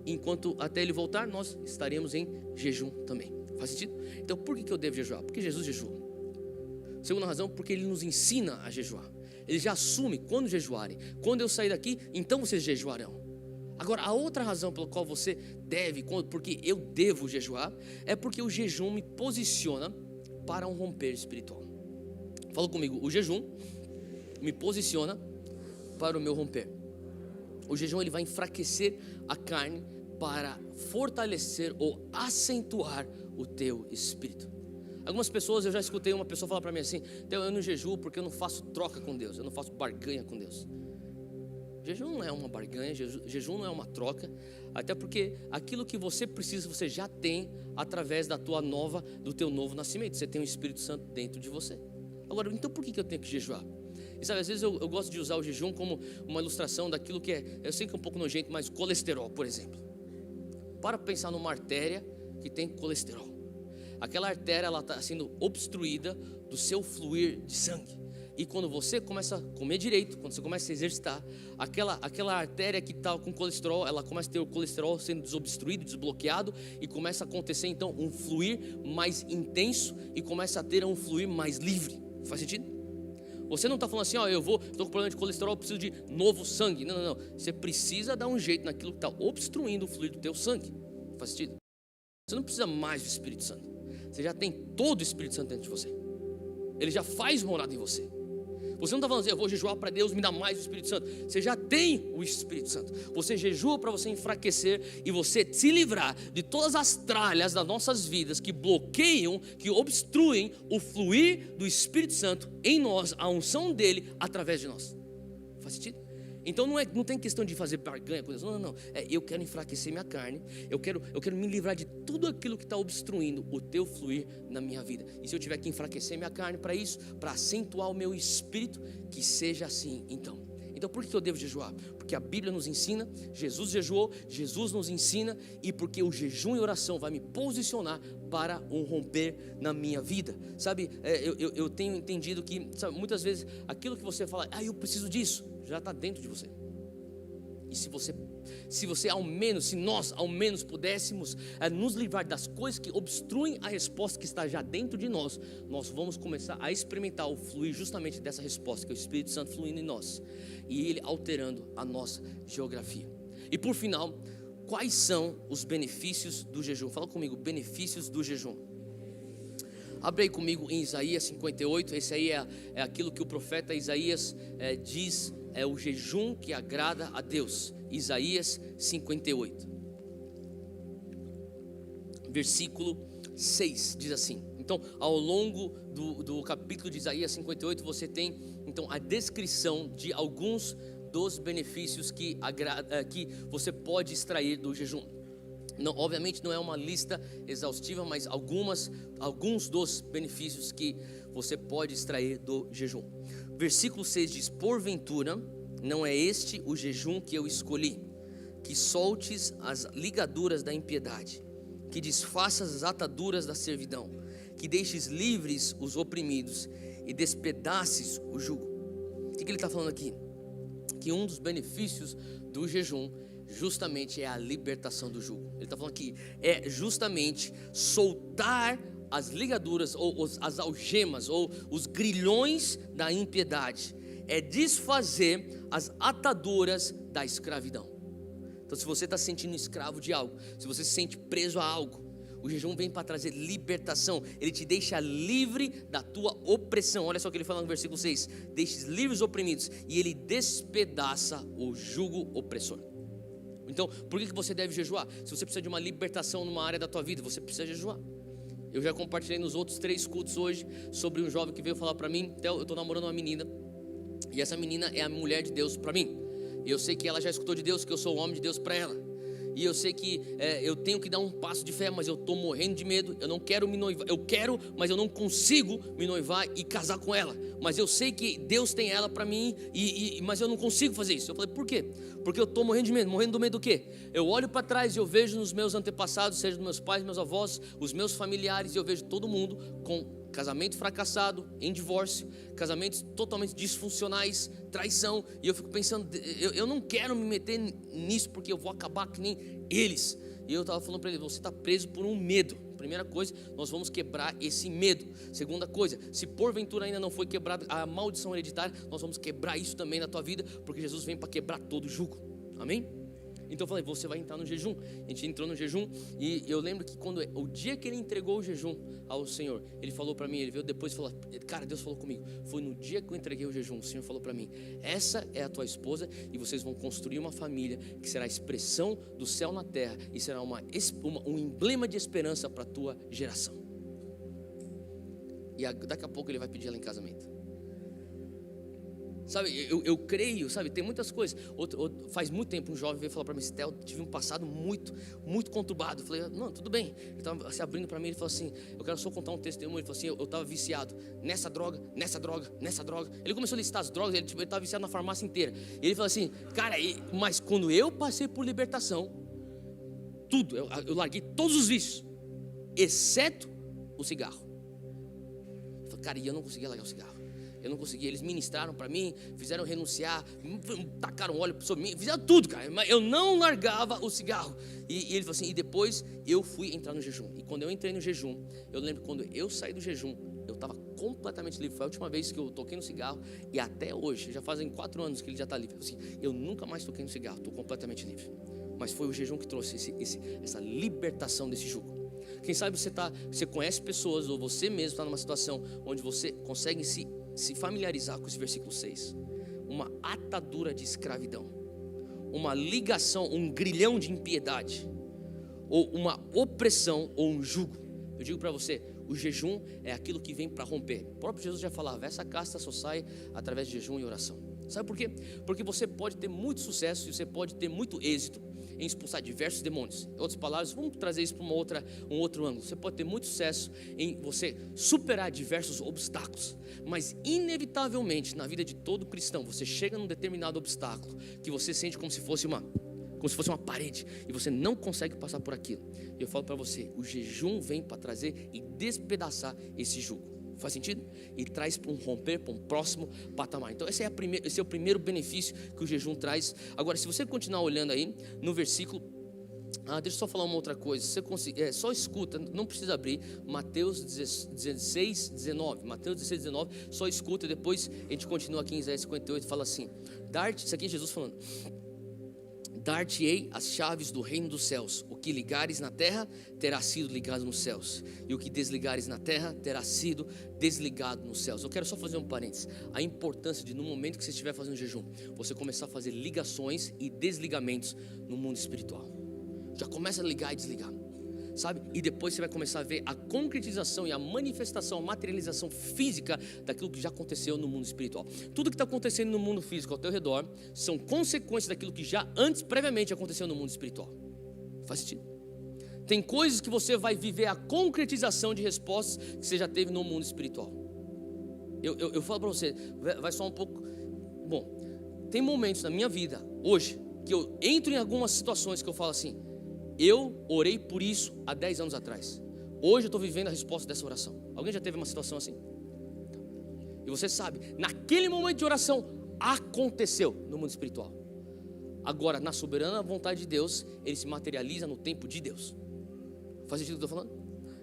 Enquanto até ele voltar, nós estaremos em jejum também. Faz sentido? Então por que eu devo jejuar? Porque Jesus jejuou. Segunda razão, porque ele nos ensina a jejuar. Ele já assume: quando jejuarem, quando eu sair daqui, então vocês jejuarão. Agora, a outra razão pela qual você deve, porque eu devo jejuar, é porque o jejum me posiciona para um romper espiritual. Fala comigo: o jejum me posiciona para o meu romper. O jejum, ele vai enfraquecer a carne para fortalecer ou acentuar o teu espírito. Algumas pessoas, eu já escutei uma pessoa falar para mim assim: então eu não jejuo porque eu não faço troca com Deus, eu não faço barganha com Deus. Jejum não é uma barganha, jejum não é uma troca, até porque aquilo que você precisa, você já tem através do teu novo nascimento. Você tem o Espírito Santo dentro de você. Agora, então por que eu tenho que jejuar? E sabe, às vezes eu gosto de usar o jejum como uma ilustração daquilo que é, eu sei que é um pouco nojento, mas colesterol, por exemplo. Para pensar numa artéria que tem colesterol. Aquela artéria, ela está sendo obstruída do seu fluir de sangue. E quando você começa a comer direito, quando você começa a se exercitar, aquela artéria que está com colesterol, ela começa a ter o colesterol sendo desobstruído, desbloqueado, e começa a acontecer então um fluir mais intenso e começa a ter um fluir mais livre. Faz sentido? Você não está falando assim, ó, estou com problema de colesterol, preciso de novo sangue. Não. Você precisa dar um jeito naquilo que está obstruindo o fluir do teu sangue. Faz sentido? Você não precisa mais do Espírito Santo. Você já tem todo o Espírito Santo dentro de você. Ele já faz morada em você. Você não está falando assim, eu vou jejuar para Deus me dar mais o Espírito Santo. Você já tem o Espírito Santo. Você jejua para você enfraquecer e você se livrar de todas as tralhas das nossas vidas que bloqueiam, que obstruem o fluir do Espírito Santo em nós, a unção dele através de nós. Faz sentido? Então não tem questão de fazer barganha com Deus. Não. Eu quero enfraquecer minha carne. Eu quero me livrar de tudo aquilo que está obstruindo o teu fluir na minha vida. E se eu tiver que enfraquecer minha carne para isso, para acentuar o meu espírito, que seja assim. Então por que eu devo jejuar? Porque a Bíblia nos ensina, Jesus jejuou, Jesus nos ensina, e porque o jejum e oração vai me posicionar para um romper na minha vida. Sabe, eu tenho entendido que, sabe, muitas vezes aquilo que você fala, eu preciso disso, já está dentro de você. E se nós ao menos pudéssemos nos livrar das coisas que obstruem a resposta que está já dentro de nós, nós vamos começar a experimentar o fluir justamente dessa resposta, que é o Espírito Santo fluindo em nós, e ele alterando a nossa geografia. E por final, quais são os benefícios do jejum? Fala comigo, benefícios do jejum. Abre aí comigo em Isaías 58, esse aí é aquilo que o profeta Isaías diz, é o jejum que agrada a Deus. Isaías 58, versículo 6, diz assim. Então, ao longo do capítulo de Isaías 58, você tem então a descrição de alguns dos benefícios que você pode extrair do jejum. Não, obviamente não é uma lista exaustiva, mas alguns dos benefícios que você pode extrair do jejum. Versículo 6 diz: porventura não é este o jejum que eu escolhi, que soltes as ligaduras da impiedade, que desfaças as ataduras da servidão, que deixes livres os oprimidos e despedaces o jugo. O que ele está falando aqui? Que um dos benefícios do jejum justamente é a libertação do jugo. Ele está falando que é justamente soltar as ligaduras ou as algemas ou os grilhões da impiedade, é desfazer as ataduras da escravidão. Então, se você está se sentindo escravo de algo, se você se sente preso a algo, o jejum vem para trazer libertação. Ele te deixa livre da tua opressão. Olha só o que ele fala no versículo 6: deixes livres os oprimidos, e ele despedaça o jugo opressor. Então, por que você deve jejuar? Se você precisa de uma libertação numa área da tua vida, você precisa jejuar. Eu já compartilhei nos outros 3 cultos hoje sobre um jovem que veio falar para mim. Então, eu estou namorando uma menina, e essa menina é a mulher de Deus para mim. E eu sei que ela já escutou de Deus, que eu sou o homem de Deus para ela. E eu sei que eu tenho que dar um passo de fé, mas eu estou morrendo de medo. Eu não quero me noivar. Eu quero, mas eu não consigo me noivar e casar com ela. Mas eu sei que Deus tem ela para mim, mas eu não consigo fazer isso. Eu falei, por quê? Porque eu estou morrendo de medo. Morrendo do medo do quê? Eu olho para trás e eu vejo nos meus antepassados, seja dos meus pais, meus avós, os meus familiares, e eu vejo todo mundo com casamento fracassado, em divórcio, casamentos totalmente disfuncionais, traição. E eu fico pensando, eu não quero me meter nisso, porque eu vou acabar que nem eles. E eu estava falando para ele, você está preso por um medo. Primeira coisa, nós vamos quebrar esse medo. Segunda coisa, se porventura ainda não foi quebrada a maldição hereditária, nós vamos quebrar isso também na tua vida, porque Jesus vem para quebrar todo o jugo. Amém? Então eu falei, você vai entrar no jejum. A gente entrou no jejum, e eu lembro que o dia que ele entregou o jejum ao Senhor, ele falou para mim, ele veio depois e falou, cara, Deus falou comigo, foi no dia que eu entreguei o jejum, o Senhor falou para mim, essa é a tua esposa, e vocês vão construir uma família que será a expressão do céu na terra, e será um emblema de esperança para a tua geração. E daqui a pouco ele vai pedir ela em casamento. Sabe, eu creio, sabe, tem muitas coisas. Faz muito tempo um jovem veio falar para mim, Estel, tive um passado muito, muito conturbado. Eu falei, não, tudo bem. Ele estava se abrindo para mim, ele falou assim, eu quero só contar um testemunho. Ele falou assim, eu estava viciado nessa droga, nessa droga, nessa droga. Ele começou a listar as drogas, ele estava viciado na farmácia inteira. E ele falou assim, cara, mas quando eu passei por libertação, tudo, eu larguei todos os vícios, exceto o cigarro. Eu falei, cara, e eu não conseguia largar o cigarro. Eu não consegui, eles ministraram para mim, fizeram renunciar, tacaram óleo sobre mim, fizeram tudo, cara, mas eu não largava o cigarro. E ele falou assim, e depois eu fui entrar no jejum. E quando eu entrei no jejum, eu lembro quando eu saí do jejum, eu estava completamente livre. Foi a última vez que eu toquei no cigarro, e até hoje, já fazem 4 anos que ele já está livre. Assim, eu nunca mais toquei no cigarro, estou completamente livre. Mas foi o jejum que trouxe essa libertação desse jugo. Quem sabe você conhece pessoas, ou você mesmo está numa situação onde você consegue se familiarizar com esse versículo 6, uma atadura de escravidão, uma ligação, um grilhão de impiedade, ou uma opressão, ou um jugo. Eu digo para você, o jejum é aquilo que vem para romper. O próprio Jesus já falava, essa casta só sai através de jejum e oração. Sabe por quê? Porque você pode ter muito sucesso e você pode ter muito êxito em expulsar diversos demônios. Em outras palavras, vamos trazer isso para um outro ângulo. Você pode ter muito sucesso em você superar diversos obstáculos, mas inevitavelmente na vida de todo cristão, você chega num determinado obstáculo que você sente como se fosse uma parede, e você não consegue passar por aquilo. E eu falo para você, o jejum vem para trazer e despedaçar esse jugo. Faz sentido? E traz para um romper, para um próximo patamar. Então esse é o primeiro benefício que o jejum traz. Agora, se você continuar olhando aí no versículo, deixa eu só falar uma outra coisa. Se você conseguir, só escuta, não precisa abrir. Mateus 16, 19. Mateus 16, 19. Só escuta, depois a gente continua aqui em Isaías 58. Fala assim: isso aqui é Jesus falando. Dar-te-ei as chaves do reino dos céus. O que ligares na terra terá sido ligado nos céus, e o que desligares na terra terá sido desligado nos céus. Eu quero só fazer um parênteses. A importância de, no momento que você estiver fazendo jejum, você começar a fazer ligações e desligamentos no mundo espiritual. Já começa a ligar e desligar, sabe? E depois você vai começar a ver a concretização e a manifestação, a materialização física daquilo que já aconteceu no mundo espiritual. Tudo que está acontecendo no mundo físico ao teu redor são consequências daquilo que já antes, previamente, aconteceu no mundo espiritual. Faz sentido? Tem coisas que você vai viver a concretização de respostas que você já teve no mundo espiritual. Eu falo para você, vai só um pouco. Bom, tem momentos na minha vida, hoje, que eu entro em algumas situações que eu falo assim: eu orei por isso há 10 anos atrás. Hoje eu estou vivendo a resposta dessa oração. Alguém já teve uma situação assim? E você sabe, naquele momento de oração, aconteceu no mundo espiritual. Agora, na soberana vontade de Deus, ele se materializa no tempo de Deus. Faz sentido o que eu estou falando?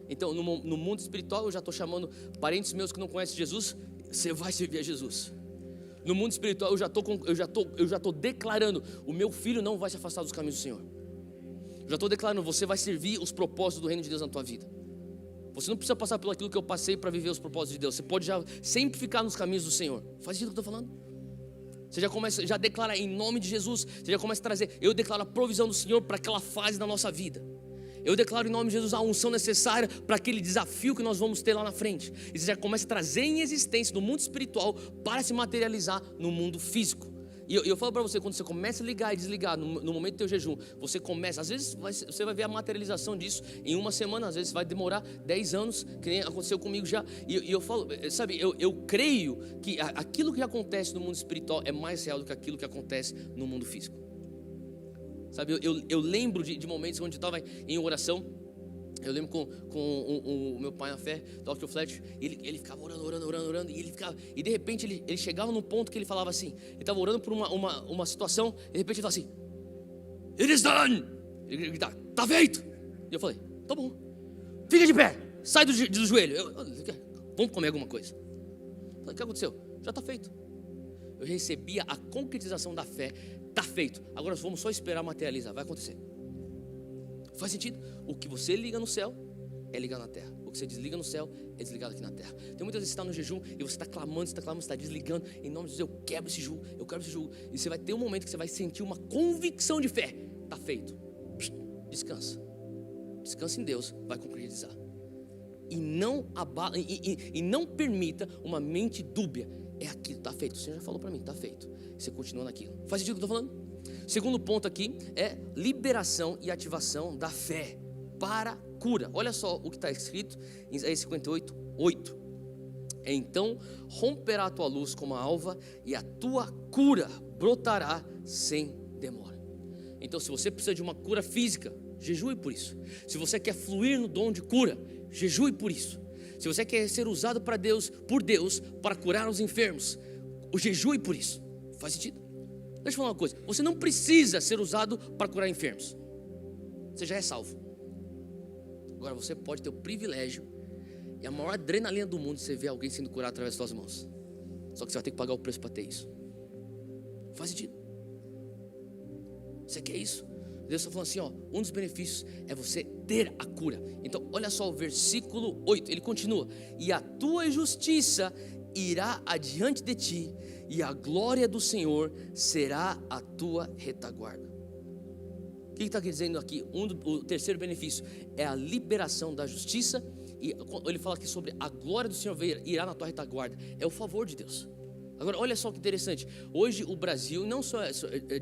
Então, no mundo espiritual, eu já estou chamando parentes meus que não conhecem Jesus, você vai servir a Jesus. No mundo espiritual, eu já estou declarando, o meu filho não vai se afastar dos caminhos do Senhor. Já estou declarando, você vai servir os propósitos do reino de Deus na tua vida. Você não precisa passar pelo aquilo que eu passei para viver os propósitos de Deus. Você pode já sempre ficar nos caminhos do Senhor. Faz sentido o que eu estou falando? Você já declara em nome de Jesus. Você já começa a trazer, eu declaro a provisão do Senhor para aquela fase da nossa vida. Eu declaro em nome de Jesus a unção necessária para aquele desafio que nós vamos ter lá na frente. E você já começa a trazer em existência no mundo espiritual para se materializar no mundo físico. E eu falo para você, quando você começa a ligar e desligar no momento do teu jejum, você começa, às vezes você vai ver a materialização disso em uma semana, às vezes vai demorar 10 anos, que nem aconteceu comigo já. E eu falo, sabe, eu creio que aquilo que acontece no mundo espiritual é mais real do que aquilo que acontece no mundo físico. Sabe, eu lembro de momentos onde eu estava em oração. Eu lembro com o meu pai na fé, Dr. Fletcher, ele ficava orando, e de repente ele chegava num ponto que ele falava assim, ele estava orando por uma situação, e de repente ele falava assim: It is done! Ele gritava: tá feito! E eu falei: tá bom, fica de pé, sai do joelho, vamos comer alguma coisa. Eu falei: o que aconteceu? Já está feito. Eu recebia a concretização da fé, está feito, agora vamos só esperar materializar, vai acontecer. Faz sentido? O que você liga no céu é ligado na terra. O que você desliga no céu é desligado aqui na terra. Então muitas vezes você está no jejum e você está clamando, você está desligando. Em nome de Deus, eu quebro esse jugo. E você vai ter um momento que você vai sentir uma convicção de fé. Está feito. Descansa. Descansa em Deus, vai concretizar. E não permita uma mente dúbia é aquilo, está feito. O Senhor já falou para mim, está feito. Você continua naquilo. Faz sentido o que eu estou falando? Segundo ponto aqui é liberação e ativação da fé para cura. Olha só o que está escrito em Isaías 58, 8. Então romperá a tua luz como a alva e a tua cura brotará sem demora. Então, se você precisa de uma cura física, jejue por isso. Se você quer fluir no dom de cura, jejue por isso. Se você quer ser usado por Deus para curar os enfermos, o jejue por isso. Faz sentido? Deixa eu falar uma coisa, você não precisa ser usado para curar enfermos. Você já é salvo. Agora você pode ter o privilégio e a maior adrenalina do mundo de você ver alguém sendo curado através das suas mãos. Só que você vai ter que pagar o preço para ter isso. Faz sentido? Você quer isso? Deus está falando assim, ó, um dos benefícios é você ter a cura. Então olha só o versículo 8, ele continua: e a tua justiça irá adiante de ti, e a glória do Senhor será a tua retaguarda. O que está dizendo aqui? O terceiro benefício é a liberação da justiça. E ele fala aqui sobre a glória do Senhor irá na tua retaguarda. É o favor de Deus. Agora olha só que interessante. Hoje o Brasil, não só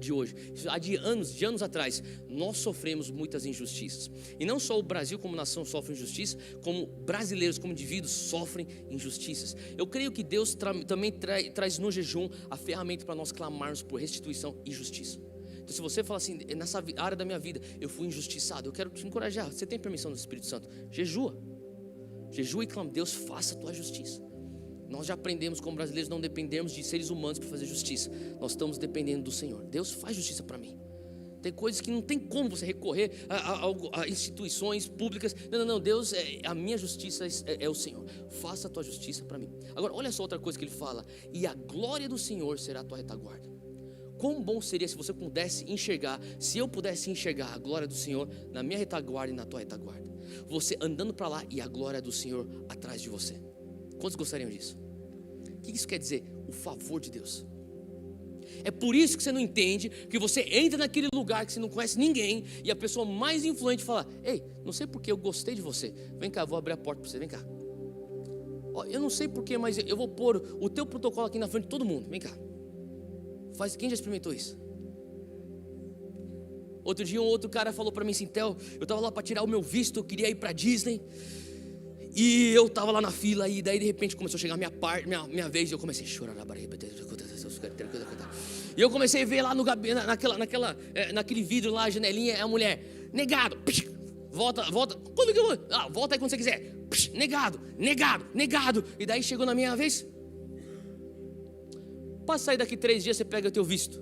de hoje, há de anos atrás, nós sofremos muitas injustiças. E não só o Brasil como nação sofre injustiça, como brasileiros, como indivíduos sofrem injustiças. Eu creio que Deus também traz no jejum a ferramenta para nós clamarmos por restituição e justiça. Então se você fala assim, nessa área da minha vida eu fui injustiçado, eu quero te encorajar. Você tem permissão do Espírito Santo? Jejua e clama: Deus, faça a tua justiça. Nós já aprendemos como brasileiros, não dependemos de seres humanos para fazer justiça. Nós estamos dependendo do Senhor. Deus, faz justiça para mim. Tem coisas que não tem como você recorrer a instituições públicas. Não, Deus, a minha justiça é o Senhor. Faça a tua justiça para mim. Agora olha só outra coisa que ele fala: e a glória do Senhor será a tua retaguarda. Quão bom seria se você pudesse enxergar, se eu pudesse enxergar a glória do Senhor na minha retaguarda e na tua retaguarda. Você andando para lá e a glória do Senhor atrás de você. Quantos gostariam disso? O que isso quer dizer? O favor de Deus. É por isso que você não entende que você entra naquele lugar que você não conhece ninguém e a pessoa mais influente fala: ei, não sei porque eu gostei de você, vem cá, vou abrir a porta para você, vem cá. Eu não sei porque, mas eu vou pôr o teu protocolo aqui na frente de todo mundo, vem cá. Quem já experimentou isso? Outro dia um outro cara falou para mim assim: Theo, eu estava lá para tirar o meu visto, eu queria ir para Disney. E eu estava lá na fila e daí de repente começou a chegar a minha vez. E eu comecei a chorar na barriga. E eu comecei a ver lá no naquele vidro lá, a janelinha, a mulher: negado, volta, quando que eu vou? Volta aí quando você quiser. Negado. E daí chegou na minha vez. Para sair daqui 3 dias você pega o teu visto.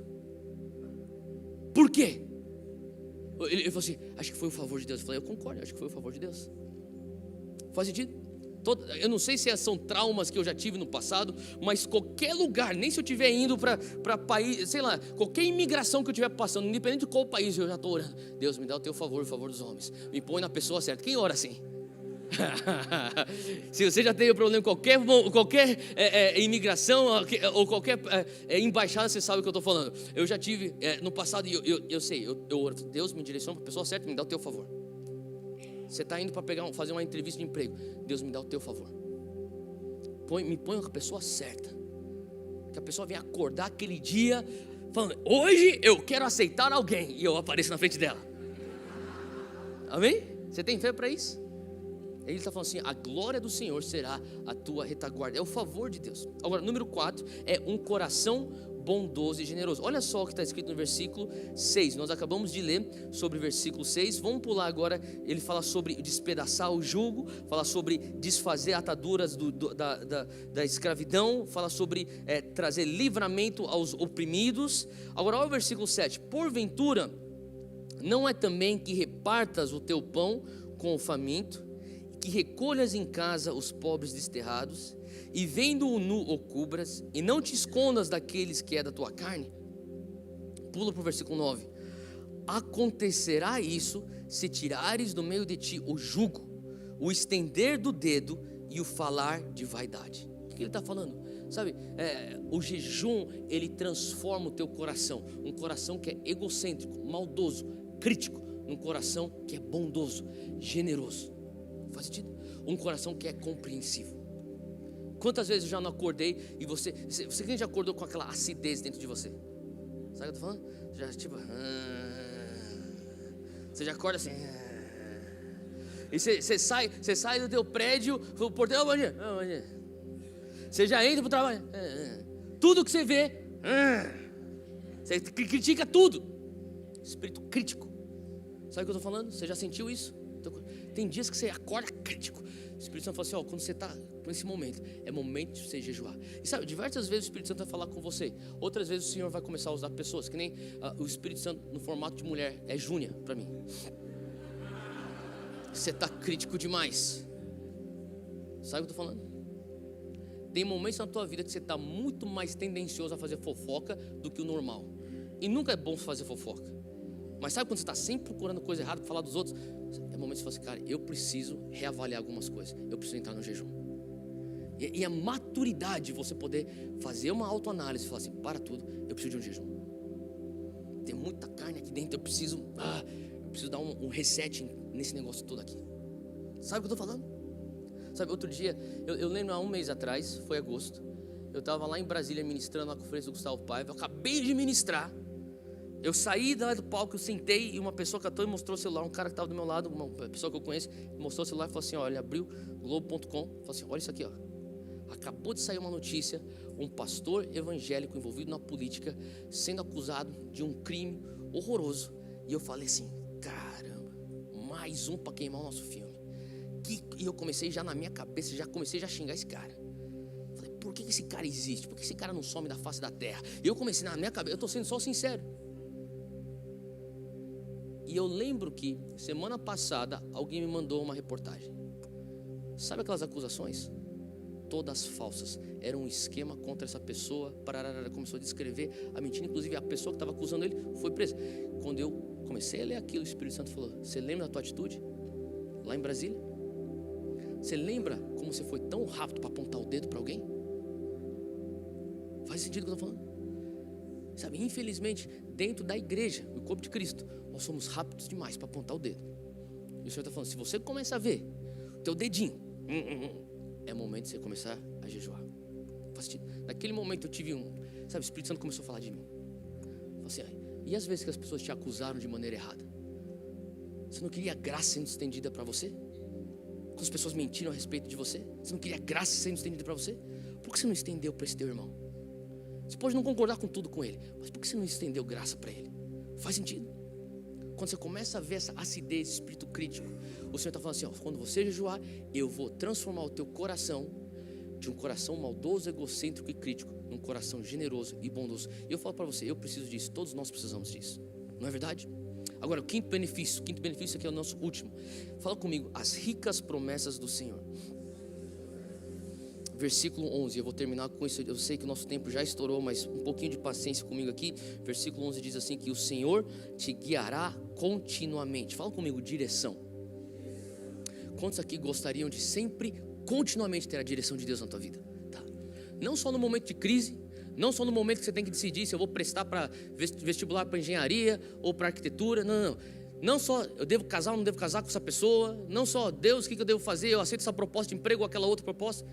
Por quê? Ele falou assim: acho que foi o favor de Deus. Eu falei: eu concordo, acho que foi o favor de Deus. Faz sentido? Eu não sei se são traumas que eu já tive no passado, mas qualquer lugar, nem se eu estiver indo para país, sei lá, qualquer imigração que eu estiver passando, independente de qual país, eu já estou orando: Deus, me dá o teu favor, o favor dos homens, me põe na pessoa certa. Quem ora assim? Se você já teve problema com qualquer imigração ou qualquer embaixada, você sabe o que eu estou falando. Eu já tive no passado e eu sei, eu oro: Deus, me direciona para a pessoa certa, me dá o teu favor. Você está indo para fazer uma entrevista de emprego: Deus, me dá o teu favor. Me põe com a pessoa certa. Que a pessoa venha acordar aquele dia falando: hoje eu quero aceitar alguém. E eu apareço na frente dela. Amém? Você tem fé para isso? Ele está falando assim: a glória do Senhor será a tua retaguarda. É o favor de Deus. Agora, número 4 é um coração bondoso e generoso. Olha só o que está escrito no versículo 6. Nós acabamos de ler sobre o versículo 6. Vamos pular agora. Ele fala sobre despedaçar o jugo, fala sobre desfazer ataduras da escravidão, fala sobre trazer livramento aos oprimidos. Agora olha o versículo 7. Porventura não é também que repartas o teu pão com o faminto, que recolhas em casa os pobres desterrados, e vendo-o nu o cubras, e não te escondas daqueles que é da tua carne? Pula para o versículo 9. Acontecerá isso se tirares do meio de ti o jugo, o estender do dedo e o falar de vaidade. O que ele está falando? Sabe, o jejum, ele transforma o teu coração. Um coração que é egocêntrico, maldoso, crítico, num coração que é bondoso, generoso. Faz sentido? Um coração que é compreensivo. Quantas vezes eu já não acordei e você quem já acordou com aquela acidez dentro de você? Sabe o que eu tô falando? Já tipo, você já acorda assim, e você sai do teu prédio, o porteiro, bom dia. Você já entra pro trabalho, tudo que você vê, você critica tudo. Espírito crítico. Sabe o que eu estou falando? Você já sentiu isso? Tem dias que você acorda crítico. O Espírito Santo fala assim, quando você está nesse momento, é momento de você jejuar. E sabe, diversas vezes o Espírito Santo vai falar com você. Outras vezes o Senhor vai começar a usar pessoas, que nem o Espírito Santo no formato de mulher, é Júnia para mim. Você está crítico demais. Sabe o que eu estou falando? Tem momentos na tua vida que você está muito mais tendencioso a fazer fofoca do que o normal. E nunca é bom fazer fofoca. Mas sabe quando você está sempre procurando coisa errada para falar dos outros? É momento de você falar assim, cara, eu preciso reavaliar algumas coisas. Eu preciso entrar no jejum. E a maturidade de você poder fazer uma autoanálise e falar assim, para tudo, eu preciso de um jejum. Tem muita carne aqui dentro, eu preciso dar um reset nesse negócio todo aqui. Sabe o que eu estou falando? Sabe, outro dia, eu lembro há um mês atrás, foi agosto, eu estava lá em Brasília ministrando na conferência do Gustavo Paiva, eu acabei de ministrar. Eu saí do palco, eu sentei e uma pessoa catou e mostrou o celular. Um cara que estava do meu lado, uma pessoa que eu conheço, mostrou o celular e falou assim, ele abriu Globo.com, falou assim, olha isso aqui, acabou de sair uma notícia, um pastor evangélico envolvido na política, sendo acusado de um crime horroroso. E eu falei assim, caramba, mais um para queimar o nosso filme. E eu comecei já na minha cabeça, comecei a xingar esse cara. Falei, por que esse cara existe? Por que esse cara não some da face da terra? E eu comecei na minha cabeça, eu estou sendo só sincero. E eu lembro que semana passada alguém me mandou uma reportagem. Sabe aquelas acusações? Todas falsas. Era um esquema contra essa pessoa. Começou a descrever a mentira. Inclusive a pessoa que estava acusando ele foi presa. Quando eu comecei a ler aquilo, o Espírito Santo falou, você lembra da tua atitude? Lá em Brasília? Você lembra como você foi tão rápido para apontar o dedo para alguém? Faz sentido o que eu estou falando? Sabe, infelizmente, dentro da igreja, no corpo de Cristo, nós somos rápidos demais para apontar o dedo. E o Senhor está falando, se você começa a ver o teu dedinho, é momento de você começar a jejuar. Faz sentido. Naquele momento eu tive o Espírito Santo começou a falar de mim. Falei assim, e às vezes que as pessoas te acusaram de maneira errada? Você não queria graça sendo estendida para você? Quando as pessoas mentiram a respeito de você, você não queria graça sendo estendida para você? Por que você não estendeu para esse teu irmão? Você pode não concordar com tudo com ele, mas por que você não estendeu graça para ele? Faz sentido? Quando você começa a ver essa acidez, espírito crítico, o Senhor está falando assim, quando você jejuar, eu vou transformar o teu coração de um coração maldoso, egocêntrico e crítico, num coração generoso e bondoso. E eu falo para você, eu preciso disso, todos nós precisamos disso. Não é verdade? Agora, o quinto benefício aqui é o nosso último. Fala comigo, as ricas promessas do Senhor. Versículo 11, eu vou terminar com isso. Eu sei que o nosso tempo já estourou, mas um pouquinho de paciência comigo aqui. Versículo 11 diz assim, que o Senhor te guiará continuamente. Fala comigo, direção. Quantos aqui gostariam de sempre, continuamente ter a direção de Deus na tua vida? Tá. Não só no momento de crise, não só no momento que você tem que decidir se eu vou prestar para vestibular para engenharia ou para arquitetura, não. Não só eu devo casar ou não devo casar com essa pessoa, não só Deus, o que eu devo fazer, eu aceito essa proposta de emprego ou aquela outra proposta,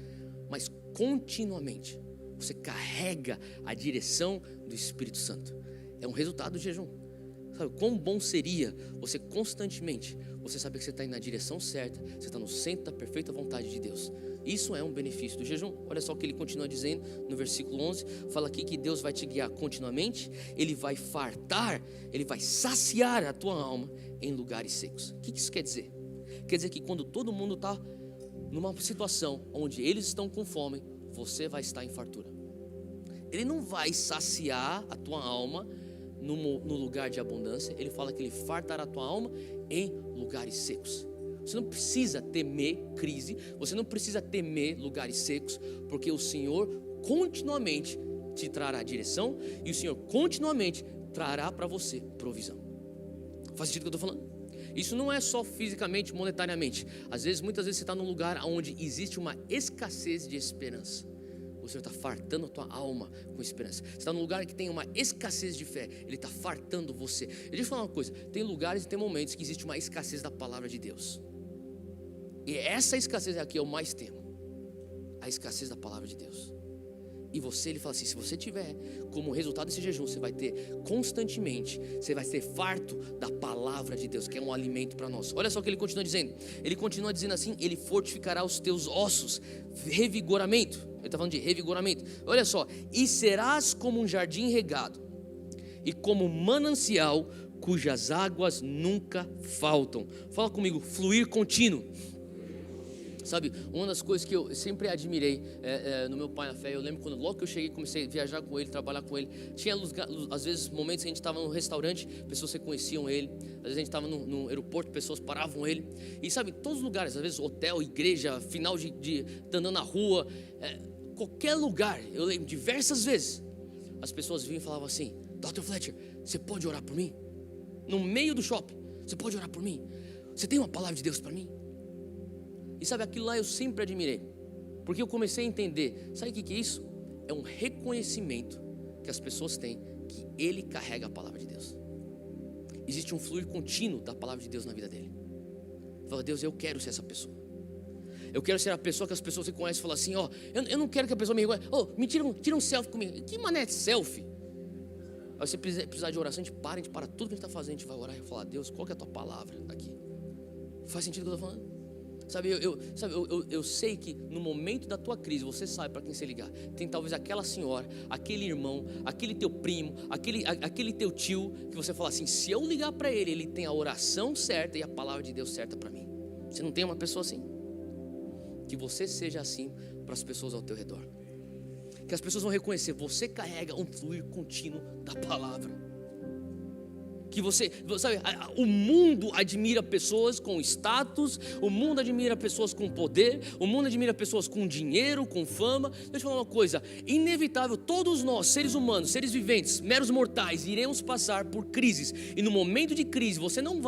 mas continuamente você carrega a direção do Espírito Santo. É um resultado do jejum. Sabe quão bom seria você constantemente, você saber que você está indo na direção certa, você está no centro da perfeita vontade de Deus. Isso é um benefício do jejum. Olha só o que ele continua dizendo no versículo 11. Fala aqui que Deus vai te guiar continuamente. Ele vai fartar, ele vai saciar a tua alma em lugares secos. O que isso quer dizer? Quer dizer que quando todo mundo está numa situação onde eles estão com fome, você vai estar em fartura. Ele não vai saciar a tua alma no lugar de abundância. Ele fala que ele fartará a tua alma em lugares secos. Você não precisa temer crise, você não precisa temer lugares secos, porque o Senhor continuamente te trará direção e o Senhor continuamente trará para você provisão. Faz sentido o que eu estou falando? Isso não é só fisicamente, monetariamente. Às vezes, muitas vezes você está num lugar onde existe uma escassez de esperança. O Senhor está fartando a tua alma com esperança. Você está num lugar que tem uma escassez de fé. Ele está fartando você. Deixa eu falar uma coisa. Tem lugares e tem momentos que existe uma escassez da palavra de Deus. E essa escassez aqui eu mais temo. a escassez da palavra de Deus. E você, ele fala assim, se você tiver como resultado desse jejum, você vai ter constantemente, você vai ser farto da palavra de Deus, que é um alimento para nós. Olha só o que ele continua dizendo. Ele continua dizendo assim, ele fortificará os teus ossos, revigoramento. Ele está falando de revigoramento. Olha só, e serás como um jardim regado, e como um manancial cujas águas nunca faltam. Fala comigo, fluir contínuo. Sabe, uma das coisas que eu sempre admirei no meu pai na fé, eu lembro quando logo que eu cheguei, comecei a viajar com ele, trabalhar com ele, tinha às vezes momentos que a gente estava no restaurante, pessoas reconheciam ele, às vezes a gente estava no aeroporto, pessoas paravam ele, e sabe, todos os lugares, às vezes hotel, igreja, final de andando na rua, qualquer lugar, eu lembro diversas vezes, as pessoas vinham e falavam assim, Dr. Fletcher, você pode orar por mim? No meio do shopping, você pode orar por mim? Você tem uma palavra de Deus para mim? E sabe, aquilo lá eu sempre admirei, porque eu comecei a entender, sabe o que é isso? É um reconhecimento que as pessoas têm, que ele carrega a palavra de Deus. Existe um fluir contínuo da palavra de Deus na vida dele. Fala, Deus, eu quero ser essa pessoa. Eu quero ser a pessoa que as pessoas se conhecem e falam assim, eu não quero que a pessoa me reconheça, me tira um selfie comigo. Que mané de selfie? Aí você precisar de oração, a gente para tudo que a gente está fazendo, a gente vai orar e falar, Deus, qual que é a tua palavra aqui? Faz sentido o que eu estou falando? Sabe, eu sei que no momento da tua crise, você sabe para quem você ligar. Tem talvez aquela senhora, aquele irmão, aquele teu primo, aquele teu tio, que você fala assim, se eu ligar para ele, ele tem a oração certa e a palavra de Deus certa para mim. Você não tem uma pessoa assim? Que você seja assim para as pessoas ao teu redor. Que as pessoas vão reconhecer, você carrega um fluir contínuo da palavra. Que você, sabe, o mundo admira pessoas com status, o mundo admira pessoas com poder, o mundo admira pessoas com dinheiro, com fama. Deixa eu falar uma coisa, inevitável, todos nós, seres humanos, seres viventes, meros mortais, iremos passar por crises. E no momento de crise, você não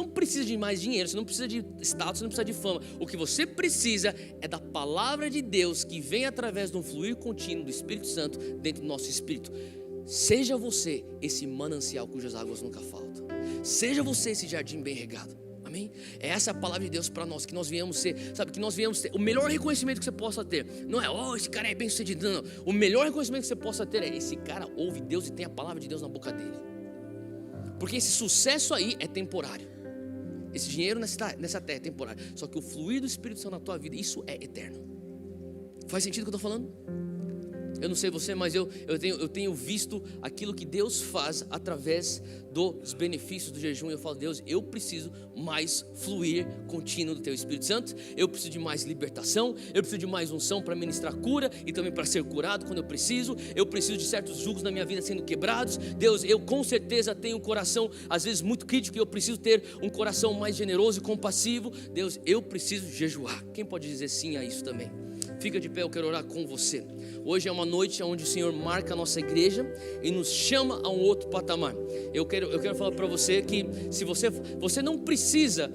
precisa de mais dinheiro, você não precisa de status, você não precisa de fama. O que você precisa é da palavra de Deus, que vem através de um fluir contínuo do Espírito Santo dentro do nosso espírito. Seja você esse manancial cujas águas nunca faltam. Seja você esse jardim bem regado. Amém? É essa a palavra de Deus para nós, que nós viemos ser, sabe, que nós viemos ter o melhor reconhecimento que você possa ter. Não é, esse cara é bem sucedido, não. O melhor reconhecimento que você possa ter é, esse cara ouve Deus e tem a palavra de Deus na boca dele. Porque esse sucesso aí é temporário. Esse dinheiro nessa terra é temporário. Só que o fluir do Espírito Santo na tua vida, isso é eterno. Faz sentido o que eu estou falando? Eu não sei você, mas eu tenho visto aquilo que Deus faz através dos benefícios do jejum. E eu falo, Deus, eu preciso mais fluir contínuo do teu Espírito Santo. Eu preciso de mais libertação. Eu preciso de mais unção para ministrar cura e também para ser curado quando eu preciso. Eu preciso de certos julgos na minha vida sendo quebrados. Deus, eu com certeza tenho um coração às vezes muito crítico e eu preciso ter um coração mais generoso e compassivo. Deus, eu preciso jejuar. Quem pode dizer sim a isso também? Fica de pé, eu quero orar com você. Hoje é uma noite onde o Senhor marca a nossa igreja e nos chama a um outro patamar. Eu quero falar para você que se você não precisa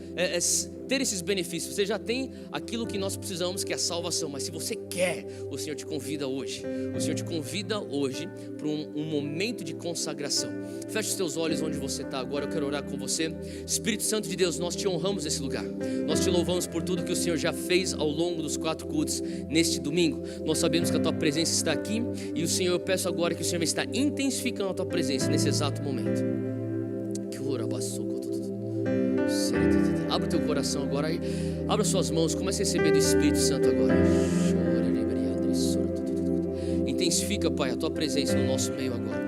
ter esses benefícios, você já tem aquilo que nós precisamos, que é a salvação. Mas se você quer, o Senhor te convida hoje. O Senhor te convida hoje para um momento de consagração. Feche os teus olhos onde você está agora, eu quero orar com você. Espírito Santo de Deus, nós te honramos nesse lugar. Nós te louvamos por tudo que o Senhor já fez ao longo dos 4 cultos neste domingo. Nós sabemos que a tua presença está aqui e o Senhor, eu peço agora que o Senhor está intensificando a tua presença nesse exato momento. Abra o teu coração agora, abra suas mãos, comece a receber do Espírito Santo agora. Intensifica, Pai, a tua presença no nosso meio agora.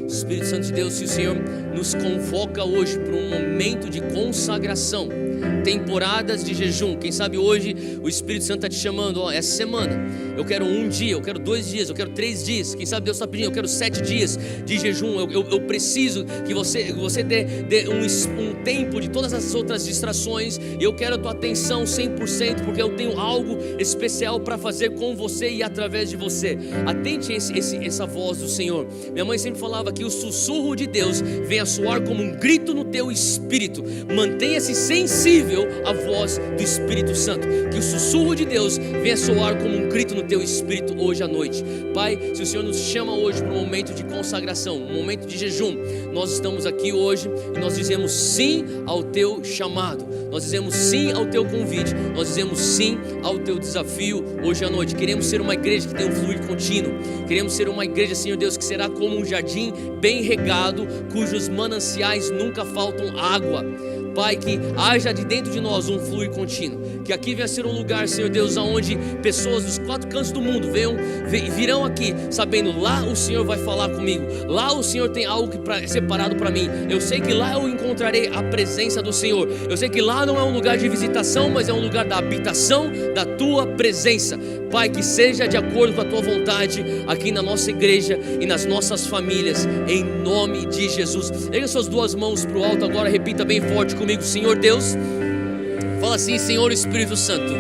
Espírito Santo de Deus, se o Senhor nos convoca hoje para um momento de consagração, temporadas de jejum, quem sabe hoje o Espírito Santo está te chamando, essa semana eu quero 1 dia, eu quero 2 dias, eu quero 3 dias, quem sabe Deus está pedindo, eu quero 7 dias de jejum, eu preciso que você dê um tempo de todas as outras distrações, e eu quero a tua atenção 100%, porque eu tenho algo especial para fazer com você e através de você. Atente essa voz do Senhor. Minha mãe sempre falava que o sussurro de Deus vem venha soar como um grito no teu espírito. Mantenha-se sensível à voz do Espírito Santo. Que o sussurro de Deus venha soar como um grito no teu espírito hoje à noite. Pai, se o Senhor nos chama hoje para um momento de consagração, um momento de jejum, nós estamos aqui hoje e nós dizemos sim ao teu chamado. Nós dizemos sim ao teu convite. Nós dizemos sim ao teu desafio hoje à noite. Queremos ser uma igreja que tem um fluir contínuo. Queremos ser uma igreja, Senhor Deus, que será como um jardim bem regado, cujos mananciais nunca faltam água. Pai, que haja de dentro de nós um fluir contínuo. Que aqui venha ser um lugar, Senhor Deus, onde pessoas dos 4 cantos do mundo virão aqui sabendo, lá o Senhor vai falar comigo, lá o Senhor tem algo separado para mim. Eu sei que lá eu encontrarei a presença do Senhor. Eu sei que lá não é um lugar de visitação, mas é um lugar da habitação da tua presença. Pai, que seja de acordo com a tua vontade aqui na nossa igreja e nas nossas famílias, em nome de Jesus. Erga suas 2 mãos para o alto agora, repita bem forte comigo: Senhor Deus. Fala assim: Senhor Espírito Santo,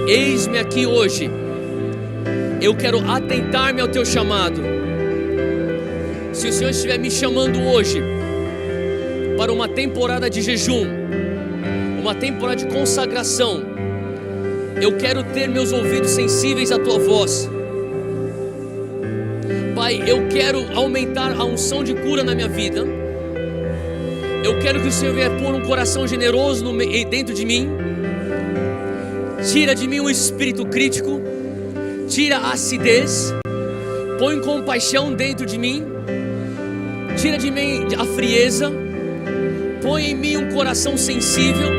eis-me aqui hoje. Eu quero atentar-me ao teu chamado. Se o Senhor estiver me chamando hoje para uma temporada de jejum, uma temporada de consagração, eu quero ter meus ouvidos sensíveis à tua voz. Pai, eu quero aumentar a unção de cura na minha vida. Eu quero que o Senhor venha pôr um coração generoso dentro de mim. Tira de mim o espírito crítico. Tira a acidez. Põe compaixão dentro de mim. Tira de mim a frieza. Põe em mim um coração sensível.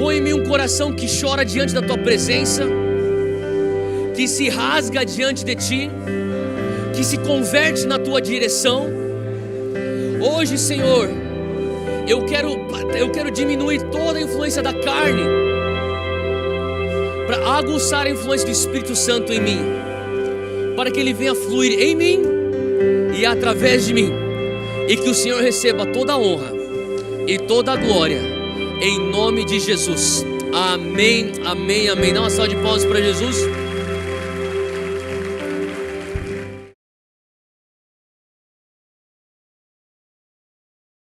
Põe em mim um coração que chora diante da tua presença, que se rasga diante de ti, que se converte na tua direção. Hoje, Senhor, eu quero diminuir toda a influência da carne para aguçar a influência do Espírito Santo em mim, para que Ele venha fluir em mim e através de mim, e que o Senhor receba toda a honra e toda a glória, em nome de Jesus. Amém, amém, amém. Dá uma salva de palmas para Jesus.